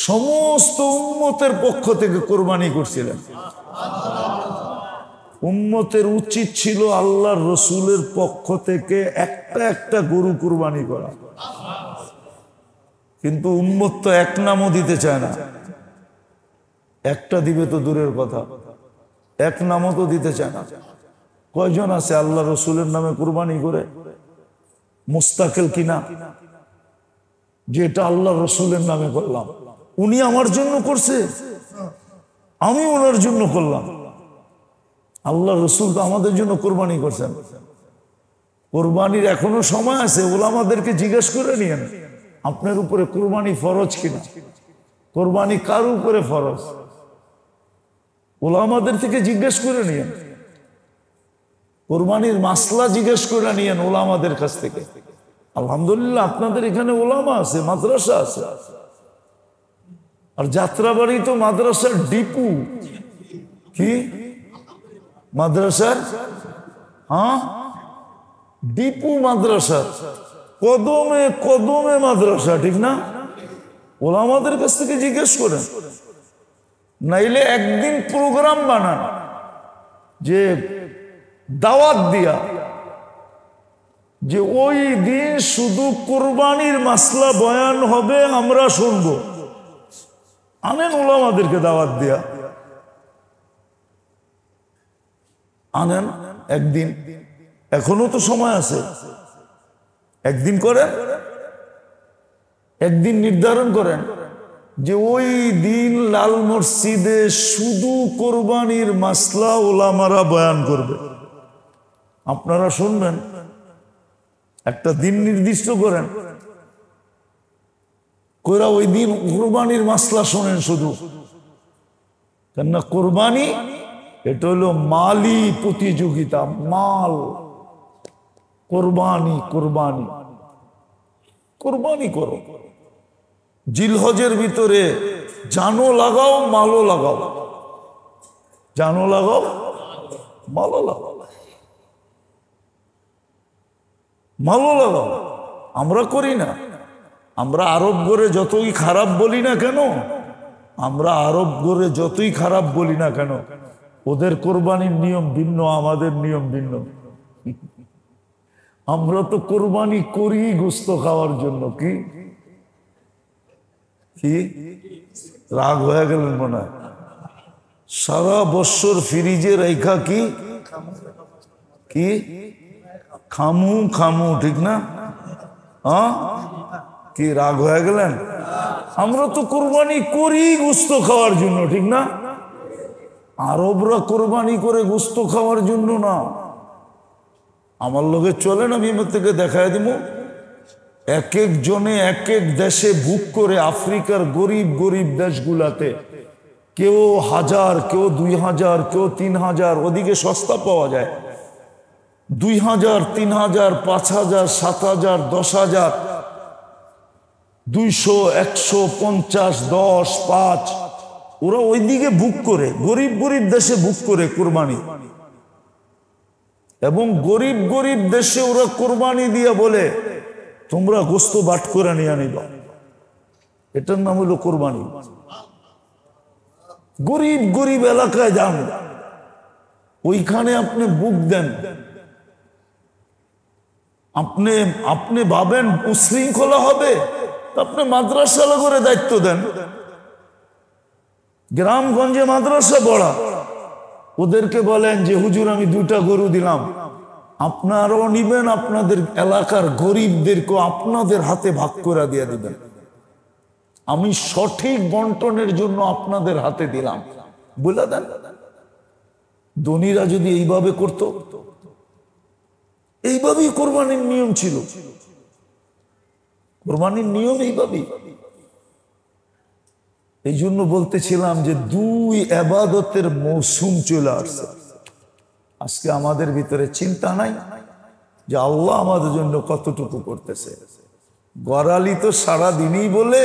Speaker 1: সমস্ত উম্মতের পক্ষ থেকে কোরবানি করছিলেন। উম্মতের উচিত ছিল আল্লাহর রসুলের পক্ষ থেকে একটা একটা গরু কোরবানি করা, কিন্তু উম্মত তো এক নামও দিতে চায় না। একটা দিবে তো দূরের কথা, এক নামও তো দিতে চায় না। কয়জন আছে আল্লাহ রসুলের নামে কোরবানি করে মুস্তাকিল কিনা, যে এটা আল্লাহ রসুলের নামে করলাম, উনি আমার জন্য করছে, আমি ওনার জন্য করলাম। আল্লাহ রসুল তো আমাদের জন্য কোরবানি করছেন। কোরবানির এখনো সময় আছে, ওলামাদেরকে জিজ্ঞেস করে নিয়েন আপনার উপরে কোরবানি ফরজ কিনা, কোরবানি কার উপরে ফরজ, ওলামাদের থেকে জিজ্ঞেস করে নিয়েন। কোরবানির মাসলা জিজ্ঞেস করে নিয়েন ওলামাদের কাছ থেকে। আলহামদুলিল্লাহ, আপনাদের এখানে ওলামা আছে, মাদ্রাসা আছে। আর যাত্রাবাড়ি তো মাদ্রাসার ডিপু। কি মাদ্রাসার? হ্যাঁ, ডিপু মাদ্রাসার, কদমে কদমে মাদ্রাসা, ঠিক না? ওলামাদের কাছ থেকে জিজ্ঞেস করেন। নাইলে একদিন প্রোগ্রাম বানান, যে দাওয়াত দিয়া, যে ওই দিন শুধু কোরবানির মাসলা বয়ান হবে, আমরা শুনবো। আনেন ওলামাদেরকে দাওয়াত দিয়া, আনেন একদিন, এখনো তো সময় আছে। একদিন করেন, একদিন নির্ধারণ করেন যে ওই দিন লাল মসজিদে শুধু কোরবানির মাসলা ওলামারা বয়ান করবে, আপনারা শুনবেন। একটা দিন নির্দিষ্ট করেন, কইরা ওই দিন কোরবানির মাসলা শোনেন শুধু। কেননা কোরবানি এটা হলো মালি প্রতিযোগিতা, মাল, কোরবানি, কোরবানি, কোরবানি করো। জিলহজের ভিতরে জানও লাগাও, মালও লাগাও, জানও লাগাও, মালও লাগাও, মালও লাগাও। আমরা করি না। আমরা আরব গড়ে যতই খারাপ বলি না কেন, আমরা আরব গড়ে যতই খারাপ বলি না কেন, ওদের কোরবানির নিয়ম ভিন্ন, আমাদের নিয়ম ভিন্ন। আমরা তো কোরবানি করি গোস্ত খাওয়ার জন্য। কি কি রাগ হয়ে গেলেন মনে হয়? সারা বছর ফ্রিজে রেখা কি কি খামু খামু, ঠিক না? হ্যাঁ, কি রাগ হয়ে গেলেন? আমরা তো কোরবানি করি গোস্ত খাওয়ার জন্য, ঠিক না? আরবরা কোরবানি করে গোস্ত খাওয়ার জন্য না। আমার লোকে চলেন, আমি এর থেকে দেখায় দিব। এক এক জনে এক এক দেশে বুক করে, আফ্রিকার গরিব গরিব দেশগুলাতে কেউ 1000, কেউ 2000, কেউ 3000, ওদিকে সস্তা পাওয়া যায়। 2000, 3000, 5000, 7000, 10000, 200, 150, 10, 5, ওরা ওইদিকে বুক করে, গরিব গরিব দেশে বুক করে কোরবানি। এবং গরিব গরিব দেশে ওরা কোরবানি দিয়ে বলে তোমরা গোস্ত বাট করে নিয়ে নিবা, এটার নাম হলো কোরবানি। গরিব গরিব এলাকায় যান, ওইখানে আপনি বুক দেন, আপনি আপনি ভাবেন উশৃঙ্খলা হবে, আপনি মাদ্রাসা করে দায়িত্ব দেন। গ্রামগঞ্জে মাদ্রাসা পড়া, ওদেরকে বলেন যে হুজুর আমি 2টা গরু দিলাম, আপনারাও নিবেন, আপনাদের এলাকার গরিবদেরকে আপনাদের হাতে ভাগ করে দিয়ে দিবেন, আমি সঠিক বন্টনের জন্য আপনাদের হাতে দিলাম বলে দেন। ধনীরা যদি এইভাবে করত, এইভাবেই কোরবানির নিয়ম ছিল, কোরবানির নিয়ম এইভাবেই। এই জন্য বলতেছিলাম যে 2 ইবাদতের মৌসুম চলে আসছে। আজকে আমাদের ভিতরে চিন্তা নাই যে আল্লাহ আমাদের জন্য কতটুকু করতেছে। গড়ালি তো সারা দিনই বলে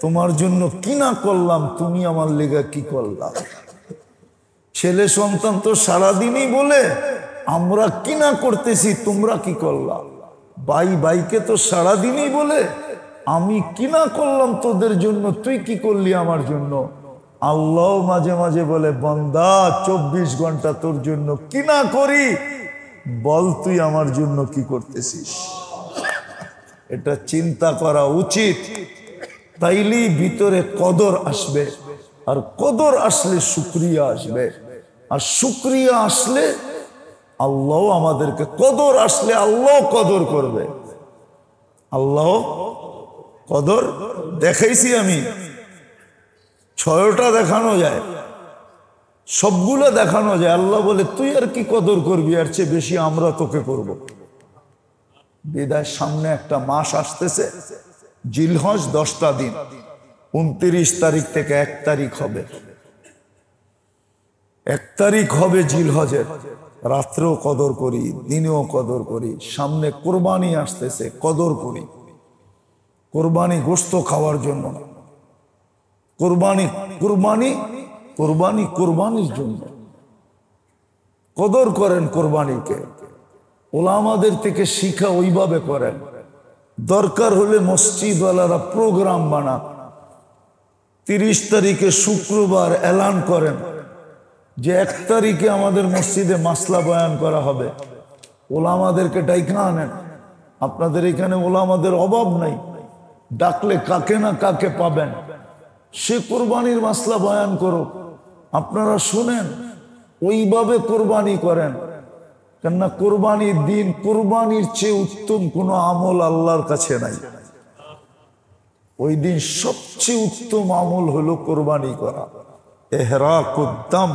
Speaker 1: তোমার জন্য কি না করলাম, তুমি আমার লেগা কি করলাম। ছেলে সন্তান তো সারাদিনই বলে আমরা কি না করতেছি, তোমরা কি করলাম। ভাই ভাইকে তো সারাদিনই বলে আমি কি না করলাম তোদের জন্য, তুই কি করলি আমার জন্য। আল্লাহ মাঝে মাঝে বলে বান্দা 24 ঘন্টা তোর জন্য কি না করি, বল তুই আমার জন্য কি করতেছিস। এটা চিন্তা করা উচিত, তাইলেই ভিতরে কদর আসবে, আর কদর আসলে শুকরিয়া আসবে, আর শুকরিয়া আসলে আল্লাহ আমাদেরকে, কদর আসলে আল্লাহ কদর করবে। আল্লাহ কদর দেখাইছি আমি, 6টা দেখানো যায়, সবগুলো দেখানো যায়। আল্লাহ বলে তুই আর কি কদর করবি, আর চেয়ে বেশি আমরা তোকে করব। বিদায় সামনে একটা মাস আসতেছে, জিলহজ 10টা দিন, 29 তারিখ থেকে 1 তারিখ হবে। 1 তারিখ হবে জিলহজের, রাত্রেও কদর করি, দিনেও কদর করি। সামনে কোরবানি আসতেছে, কদর করি। কোরবানি গোশত খাওয়ার জন্য না, কোরবানি কোরবানি কোরবানি কোরবানির জন্য। কদর করেন কোরবানিকে, ওলামাদের থেকে শিখা ওইভাবে করেন। দরকার হলে মসজিদওয়ালারা প্রোগ্রাম বানান, 30 তারিখে শুক্রবার এলান করেন যে 1 তারিখে আমাদের মসজিদে মাসলা বয়ান করা হবে, ওলামাদেরকে ডাইকা আনেন। আপনাদের এখানে ওলামাদের অভাব নাই, ডাকলে কাকে না কাকে পাবেন। সে কোরবানির মাসলা বয়ান করো, আপনারা শুনেন, ওইভাবে কোরবানি করেন। কেননা কোরবানির দিন, কোরবানির চেয়ে উত্তম কোনো আমল আল্লাহর কাছে নাই। ওই দিন সবচেয়ে উত্তম আমল হলো কোরবানি করা। ইহরাকুদ্দাম,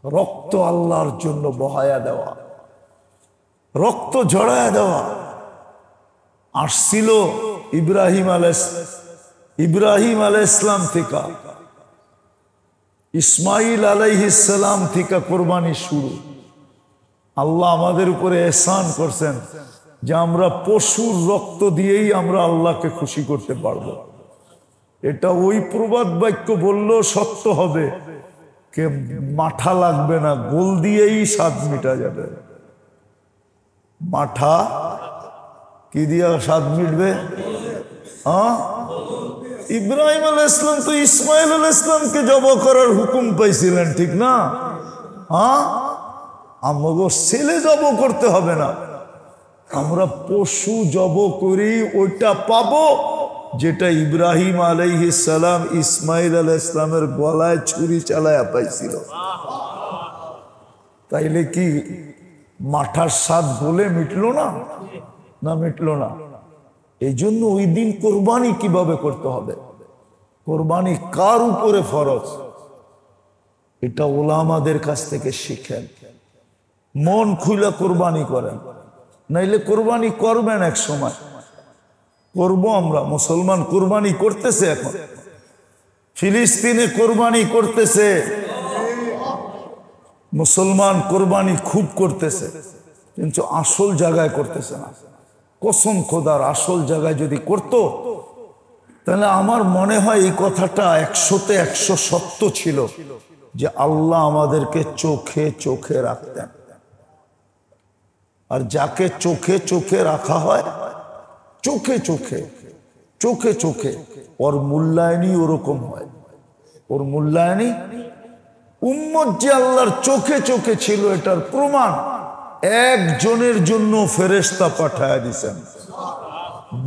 Speaker 1: রক্ত আল্লাহর জন্য বহায়া দেওয়া, রক্ত ঝরায়া দেওয়া। আসছিল ইব্রাহিম আলাইহিস সালাম থেকে, ইসমাইল আলাইহিস সালাম থেকে কোরবানি শুরু। আল্লাহ আমাদের উপরে এহসান করছেন যে আমরা পশুর রক্ত দিয়েই আমরা আল্লাহকে খুশি করতে পারবো। এটা ওই প্রবাদ বাক্য বললেও সত্য হবে, কে মাঠা লাগবে না, গোল দিয়েই স্বাদ মিটা যাবে। মাঠা কি দিয়া স্বাদ মিটবে? ইব্রাহিম আলাইহিস সালাম তো ইসমাইল আলাইহিস সালামকে জবাই করার হুকুম পাইছিলেন, ঠিক না? আমাকে ছেলে জবাই করতে হবে না, আমরা পশু জবাই করি, ওইটা পাবো যেটা ইব্রাহিম আলাইহিস সালাম ইসমাইল আলাইহিস সালামের গলায় ছুরি চালায়া পাইছিল। তাইলে কি মাঠার স্বাদ বলে মিটলো না? না, মিটলো না। এই জন্য ওই দিন কোরবানি কিভাবে করতে হবে, কোরবানি কার উপরে ফরজ, এটা ওলামাদের কাছ থেকে শিখেন। মন খুলে কোরবানি করেন, নাইলে কোরবানি করবেন এক সময়। করবো আমরা, মুসলমান কোরবানি করতেছে, এখন ফিলিস্তিনে কোরবানি করতেছে, মুসলমান কোরবানি খুব করতেছে, কিন্তু আসল জায়গায় করতেছে না। কসম খোদার, আসল জায়গায় যদি করতো তাহলে আমার মনে হয় এই কথাটা 100-তে 100 সত্য ছিল যে আল্লাহ আমাদেরকে চোখে চোখে রাখতেন। আর যাকে চোখে চোখে রাখা হয়, চোখে চোখে চোখে চোখে, ওর মূল্যায়নই ওরকম হয়। ওর মূল্যায়নই, উম্মত যে আল্লাহর চোখে চোখে ছিল এটার প্রমাণ একজনের জন্য ফেরেশতা পাঠায় দিছেন।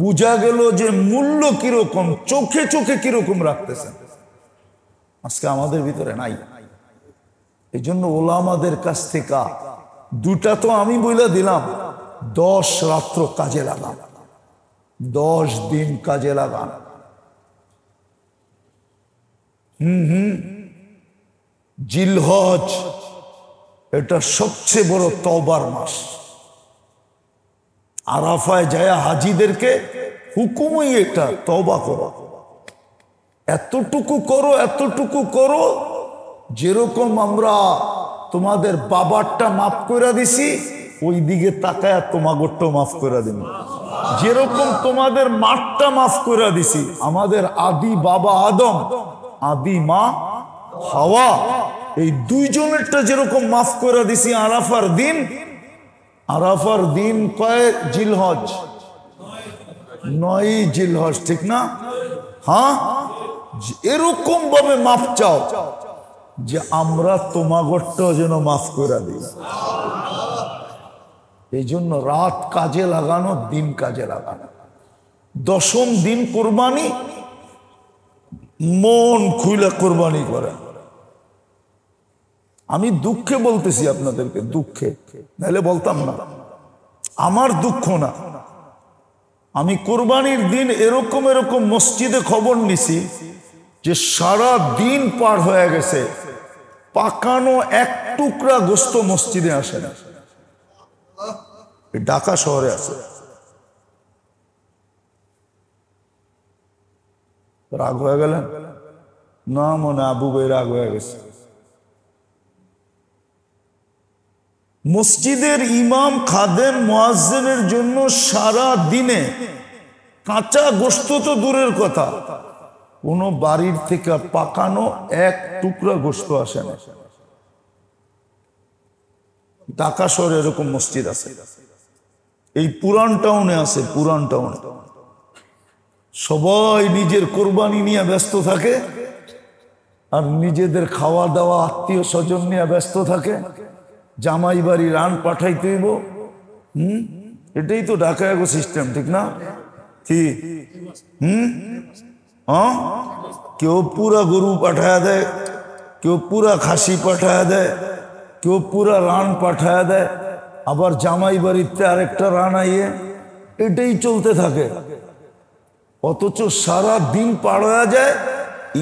Speaker 1: বুঝা গেল যে মূল্য কিরকম, চোখে চোখে কিরকম রাখতেছেন। আজকে আমাদের ভিতরে নাই। এই জন্য ওলামাদের কাছ থেকে দুটা তো আমি বলে দিলাম, 10 রাত্র কাজে লাগান, 10 দিন কাজে লাগান। জিলহজ এটা সবচেয়ে বড় তওবার মাস। আরাফায় যায় হাজিদেরকে হুকুমই এটা, তওবা করো, এতটুকু করো, এতটুকু করো যেরকম আমরা তোমাদের বাবারটা মাফ করে দিছি, ওই দিকে তাকায় তোমাগরটা মাফ করে দিন। যেরকম তোমাদের মাঠটা মাফ করে দিছি, আমাদের আদি বাবা আদম, আদি মা হাওয়া, এই দুইজনেরটা যেরকম মাফ করে দিছি আরাফার দিন। আরাফার দিন কয় জিলহজ? 9 জিলহজ, ঠিক না? হ্যাঁ, এরকম ভাবে মাফ চাও যে আমরা তোমাগরটা যেন মাফ করে দিই। এই জন্য রাত কাজে লাগানো, দিন কাজে লাগানো। 10ম দিন কোরবানি, মন খুলে কোরবানি করে। আমি দুঃখে বলতেছি আপনাদেরকে, দুঃখে, নাহলে বলতাম না। আমার দুঃখ না, আমি কোরবানির দিন এরকম এরকম মসজিদে খবর নিছি যে সারা দিন পার হয়ে গেছে, পাকানো এক টুকরা গোস্ত মসজিদে আসে না। ঢাকা শহরে আছে। রাগ হয়ে গেলেন না? মনে আবু ভাই রাগ হয়ে গেছে। মসজিদের ইমাম, খাদেম, মুয়াজ্জিনের জন্য সারা দিনে কাঁচা গোশত তো দূরের কথা, কোন বাড়ির থেকে পাকানো এক টুকরা গোশত আসে না। ঢাকা শহরে এরকম মসজিদ আছে, এই পুরান টাউনে আছে। পুরান টাউনে সবাই নিজের কোরবানি নিয়ে ব্যস্ত থাকে, আর নিজেদের খাওয়া দাওয়া, আত্মীয় স্বজন নিয়ে ব্যস্ত থাকে। জামাই বাড়ি রান পাঠাইতে হইব। এটাই তো ঢাকা এগো সিস্টেম, ঠিক না? কি কেউ পুরা গরু পাঠায় দেয়, কেউ পুরা খাসি পাঠায় দেয়, কেউ পুরা রান পাঠায় দেয়, আবার জামাই বাড়িতে আরেকটা রান আইয়ে, এটাই চলতে থাকে। অথচ সারা দিন পার হয়ে যায়,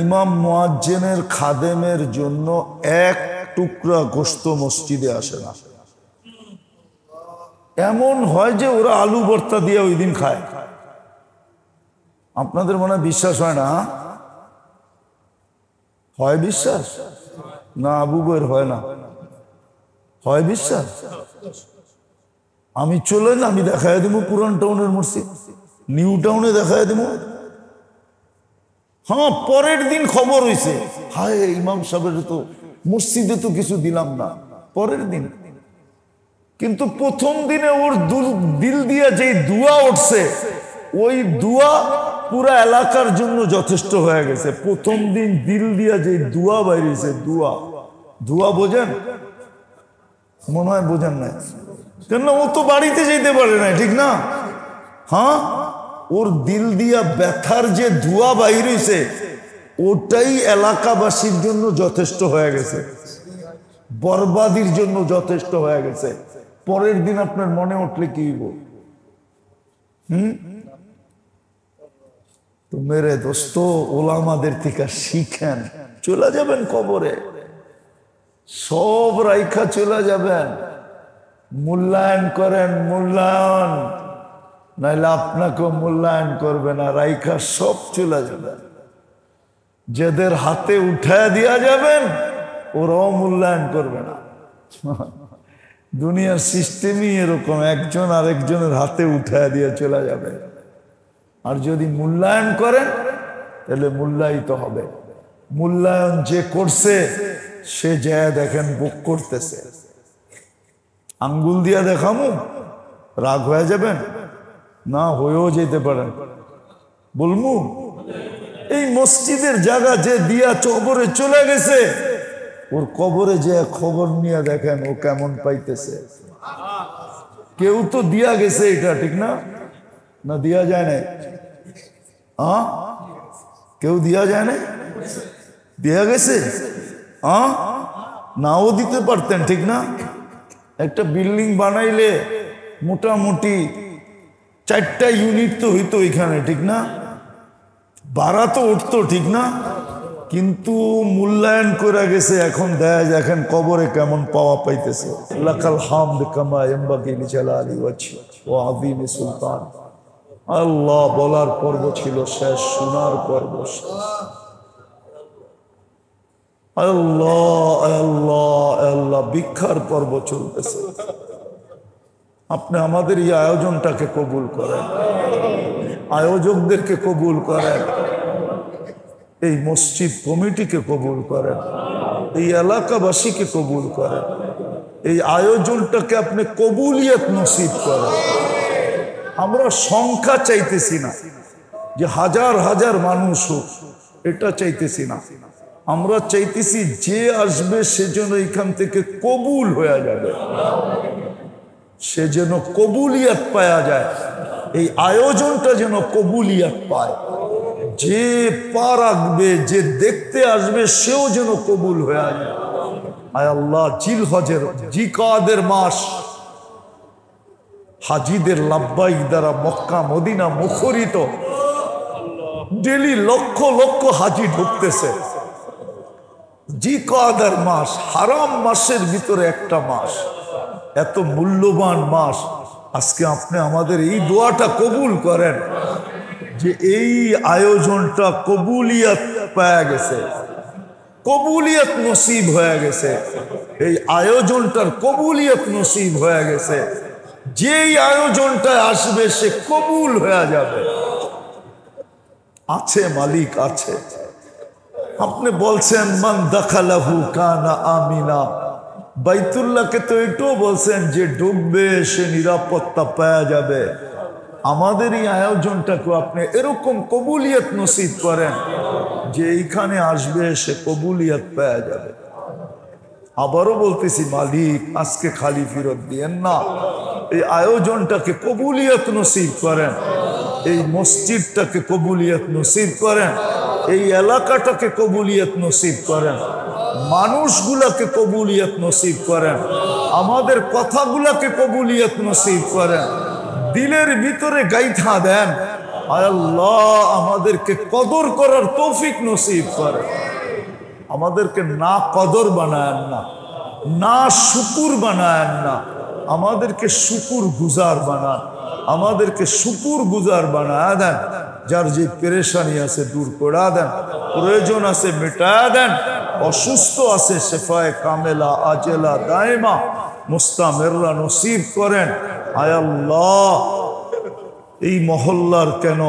Speaker 1: ইমাম, মুয়াজ্জিনের, খাদেমের জন্য এক টুকরা গোশত মসজিদে আসে না। এমন হয় যে ওরা আলু ভর্তা দিয়ে ওই দিন খায়। আপনাদের মনে বিশ্বাস হয় না? হয় বিশ্বাস না? আবু বইয়ের হয় না? হয় বিশ্বাস? আমি চলেন, আমি দেখাই দেবো পুরান টাউনের মসজিদ, নিউ টাউনে দেখাই দেবো। হ্যাঁ, পরের দিন খবর হয়েছে, হায় ইমাম সাহেবের তো মসজিদে তো কিছু দিলাম না। পরের দিন কিন্তু প্রথম দিনে ওর দিল দিয়ে যে দুয়া উঠছে, ওই দুয়া পুরা এলাকার জন্য যথেষ্ট হয়ে গেছে। প্রথম দিন দিল দিয়া যে দুয়া বাইরেছে, দুয়া, দুয়া বোঝেন? মনে হয় বোঝেন না, কেন? ও তো বাড়িতে যেতে পারে না, ঠিক না? হ্যাঁ, ওর দিল দিয়া ব্যথার যে ধোয়া বাইরেছে, ওটাই এলাকাবাসীর জন্য যথেষ্ট হয়ে গেছে, বরবাদির জন্য যথেষ্ট হয়ে গেছে। পরের দিন আপনার মনে উঠলে কি হইব? তো মেরে দোস্ত, ওলামাদের থেকে শিখেন। চলে যাবেন কবরে, সব রাইখা চলে যাবেন। মূল্যায়ন করেন, মূল্যায়ন, নাইলে আপনাকেও মূল্যায়ন করবে না। রাইখা সব চলে যাবেন। যাদের হাতে উঠায় দিয়া যাবেন, ওরাও মূল্যায়ন করবে না। দুনিয়ার সিস্টেমই এরকম, একজন আরেকজনের হাতে উঠায় দিয়ে চলে যাবে। আর যদি মূল্যায়ন করেন, তাহলে মূল্যায়িত হবে। মূল্যায়ন যে করছে, সে যায় দেখেন বুক করতেছে। আঙ্গুল দিয়া দেখামু, রাগ হয়ে যাবেন না, হয়েও যেতে পারেন। বলমু এই মসজিদের জায়গা যে দিয়া কবরে চলে গেছে, ওর কবরে যে খবর নিয়ে দেখেন ও কেমন পাইতেছে। কেউ তো দিয়া গেছে, এটা ঠিক না? না দিয়া যায় না? কেউ দিয়া যায় না? দিয়া গেছে। নাও দিতে পারতেন, ঠিক না? একটা বিল্ডিং বানাইলে মোটামুটি 4টা ইউনিট তো হইতো এখানে, ঠিক না? ভাড়া তো উঠতো, ঠিক না? কিন্তু মূল্যায়ন করে গেছে, এখন দেয় দেখেন কবরে কেমন পাওয়া পাইতেছে। লাকাল হামদ কামা ইয়ানবাগি লিজালালি ওয়াজহি ওয়া আযীমি সুলতান। আল্লাহ বলার পর্ব ছিল শেষ, শোনার পর্ব শেষ। আল্লাহ আল্লাহ আল্লাহ, ভিক্ষার পর্ব চলতেছে। আপনি আমাদের এই আয়োজনটাকে কবুল করেন, আয়োজকদেরকে কবুল করেন, এই মসজিদ কমিটিকে কবুল করেন, এই এলাকাবাসীকে কবুল করেন, এই আয়োজনটাকে আপনি কবুলিয়ত নসিব করেন। আমরা সংখ্যা চাইতেছি না যে হাজার হাজার মানুষ হোক, এটা চাইতেছি না। আমরা চাইতেছি যে আসবে সে যেন এখান থেকে কবুল হয়ে যাবে, সে যেন কবুলিয়ত পাওয়া যায়, এই আয়োজনটা যেন কবুলিয়ত পায়। যে পা রাখবে, যে দেখতে আসবে, সেও যেন কবুল হয়ে যায়। আয় আল্লাহ, জিলহজের জিকাদের মাস, হাজিদের লাব্বাইক দ্বারা মক্কা মদিনা মুখরিত, ডেলি লক্ষ লক্ষ হাজি ঢুকতেছে। জিকাদের মাস, হারাম মাসের ভিতরে একটা মাস, এত মূল্যবান মাস। আজকে আপনি আমাদের এই দোয়াটা কবুল করেন যে এই আয়োজনটা কবুলিয়ত পাওয়া গেছে, কবুলিয়ত নসিব হয়ে গেছে, এই আয়োজনটার কবুলিয়ত নসিব হয়ে গেছে। যেই আয়োজনটা আসবে সে কবুল হয়ে যাবে। আছে মালিক, আছে। আপনি বলছেন মান দাখালাহু কানা আমিনা, বাইতুল্লাহকে তো এটাও বলছেন যে ডুববে সে নিরাপত্তা পাওয়া যাবে। আমাদের এই আয়োজনটাকে আপনি এরকম কবুলিয়ত নসিব করেন যে এইখানে আসবে সে কবুলিয়ত পাওয়া যাবে। আবারও বলতেছি মালিক, আজকে খালি ফিরত দিয়েন না, এই আয়োজনটাকে কবুলিয়ত নসিব করেন, এই মসজিদটাকে কবুলিয়ত নসিব করেন, এই এলাকাটাকে কবুলিয়ত নসিব করেন, মানুষগুলাকে কবুলিয়ত নসিব করেন, আমাদের কথাগুলাকে কবুলিয়ত নসিব করেন, দিলের ভিতরে গাইথা দেন। আয় আল্লাহ, আমাদেরকে কদর করার তৌফিক নসিব করেন। আমাদেরকে না কদর বানায়েন না, না শুকুর বানায়েন না, আমাদেরকে শুকুর গুজার বানান, আমাদেরকে শুকুর গুজার বানায় দেন। যার যে পেরেশানি আছে দূর করে দেন, প্রয়োজন আছে মেটায় দেন, অসুস্থ আছে শেফায়ে কামেলা আজেলা দায়মা মুস্তামেররা নসিব করেন। আয় আল্লাহ, এই মহল্লার কেন,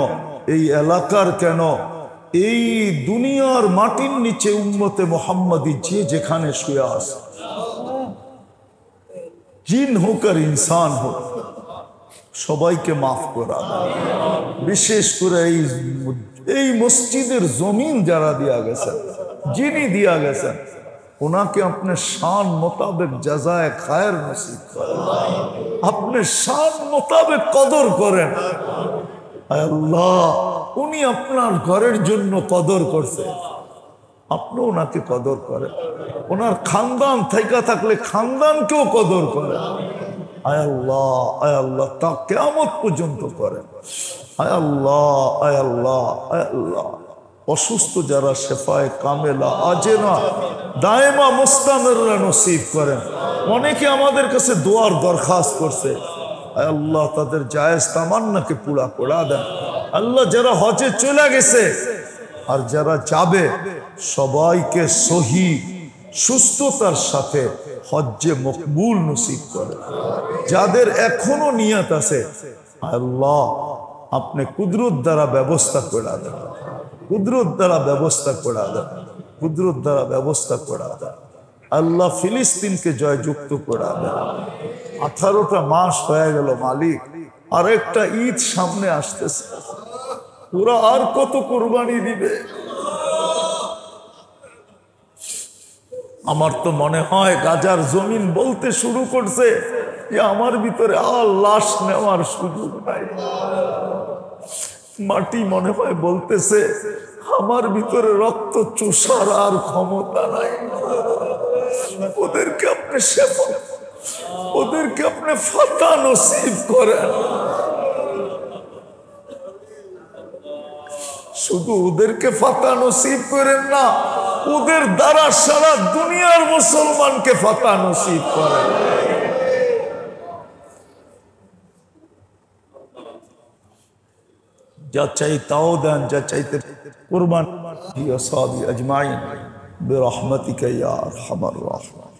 Speaker 1: এই এলাকার কেন, এই দুনিয়ার মাটির নিচে উম্মতে মুহাম্মাদি যে যেখানে শুয়ে আছে, জিন হোক আর ইনসান হোক, সবাইকে মাফ করা। বিশেষ করে এই মসজিদের জমিন যারা দিয়া গেছেন, যিনি দিয়া গেছেন, ওনাকে আপনার শান মোতাবেক জাযায়ে খায়ের নসিব করেন, আপনি শান মোতাবেক কদর করেন। আল্লাহ, উনি আপনার ঘরের জন্য কদর করছে, আপনি ওনাকে কদর করেন। ওনার খানদান থাইকা থাকলে খানদানকেও কদর করেন। আয় আল্লাহ, আয় আল্লাহ, তা কিয়ামত পর্যন্ত করেন। আয় আল্লাহ, আয় আল্লাহ, আয় আল্লাহ, অসুস্থ যারা শেফায়ে কামেলা আজেনা দায়মা মুস্তামেররা নসিব করেন। অনেকে আমাদের কাছে দোয়ার দরখাস্ত করছে, আয় আল্লাহ, তাদের জায়েজ তামান্নাকে পুরা করে দেন। আল্লাহ, যারা হজে চলে গেছে আর যারা যাবে সবাইকে সহি সুস্থতার সাথে হজ্জে মকবুল নসিব করে। যাদের এখনো নিয়ত আছে, আল্লাহ আপনি কুদরত দ্বারা ব্যবস্থা করে দেন, কুদরত দ্বারা ব্যবস্থা করে দেন, কুদরত দ্বারা ব্যবস্থা করে দেন। আল্লাহ ফিলিস্তিনকে জয়যুক্ত করাবে। 18টা মাস হয়ে গেল মালিক, আর একটা ঈদ সামনে আসতেছে, ওরা আর কত কোরবানি দিবে? আমার তো মনে হয় গাজার জমিন বলতে শুরু করছে যে আমার ভিতরে আর লাশ নেওয়ার সুযোগ নাই। মাটি মনে হয় বলতেছে আমার ভিতরে রক্ত চুষার আর ক্ষমতা নাই। ওদেরকে আপনি ওদেরকে আপনি ফাতা নসিব করেন। শুধু ওদেরকে ফাতা নসিব করেন না, ওদের দ্বারা সারা দুনিয়ার মুসলমানকে ফাতা নসিব করেন। যা চাই তাও দেন, যা চাইতে কুরবান ইয়া সাহাবী আজমাইন বিরহমাতিকা ইয়া আরহামার রাহিমিন।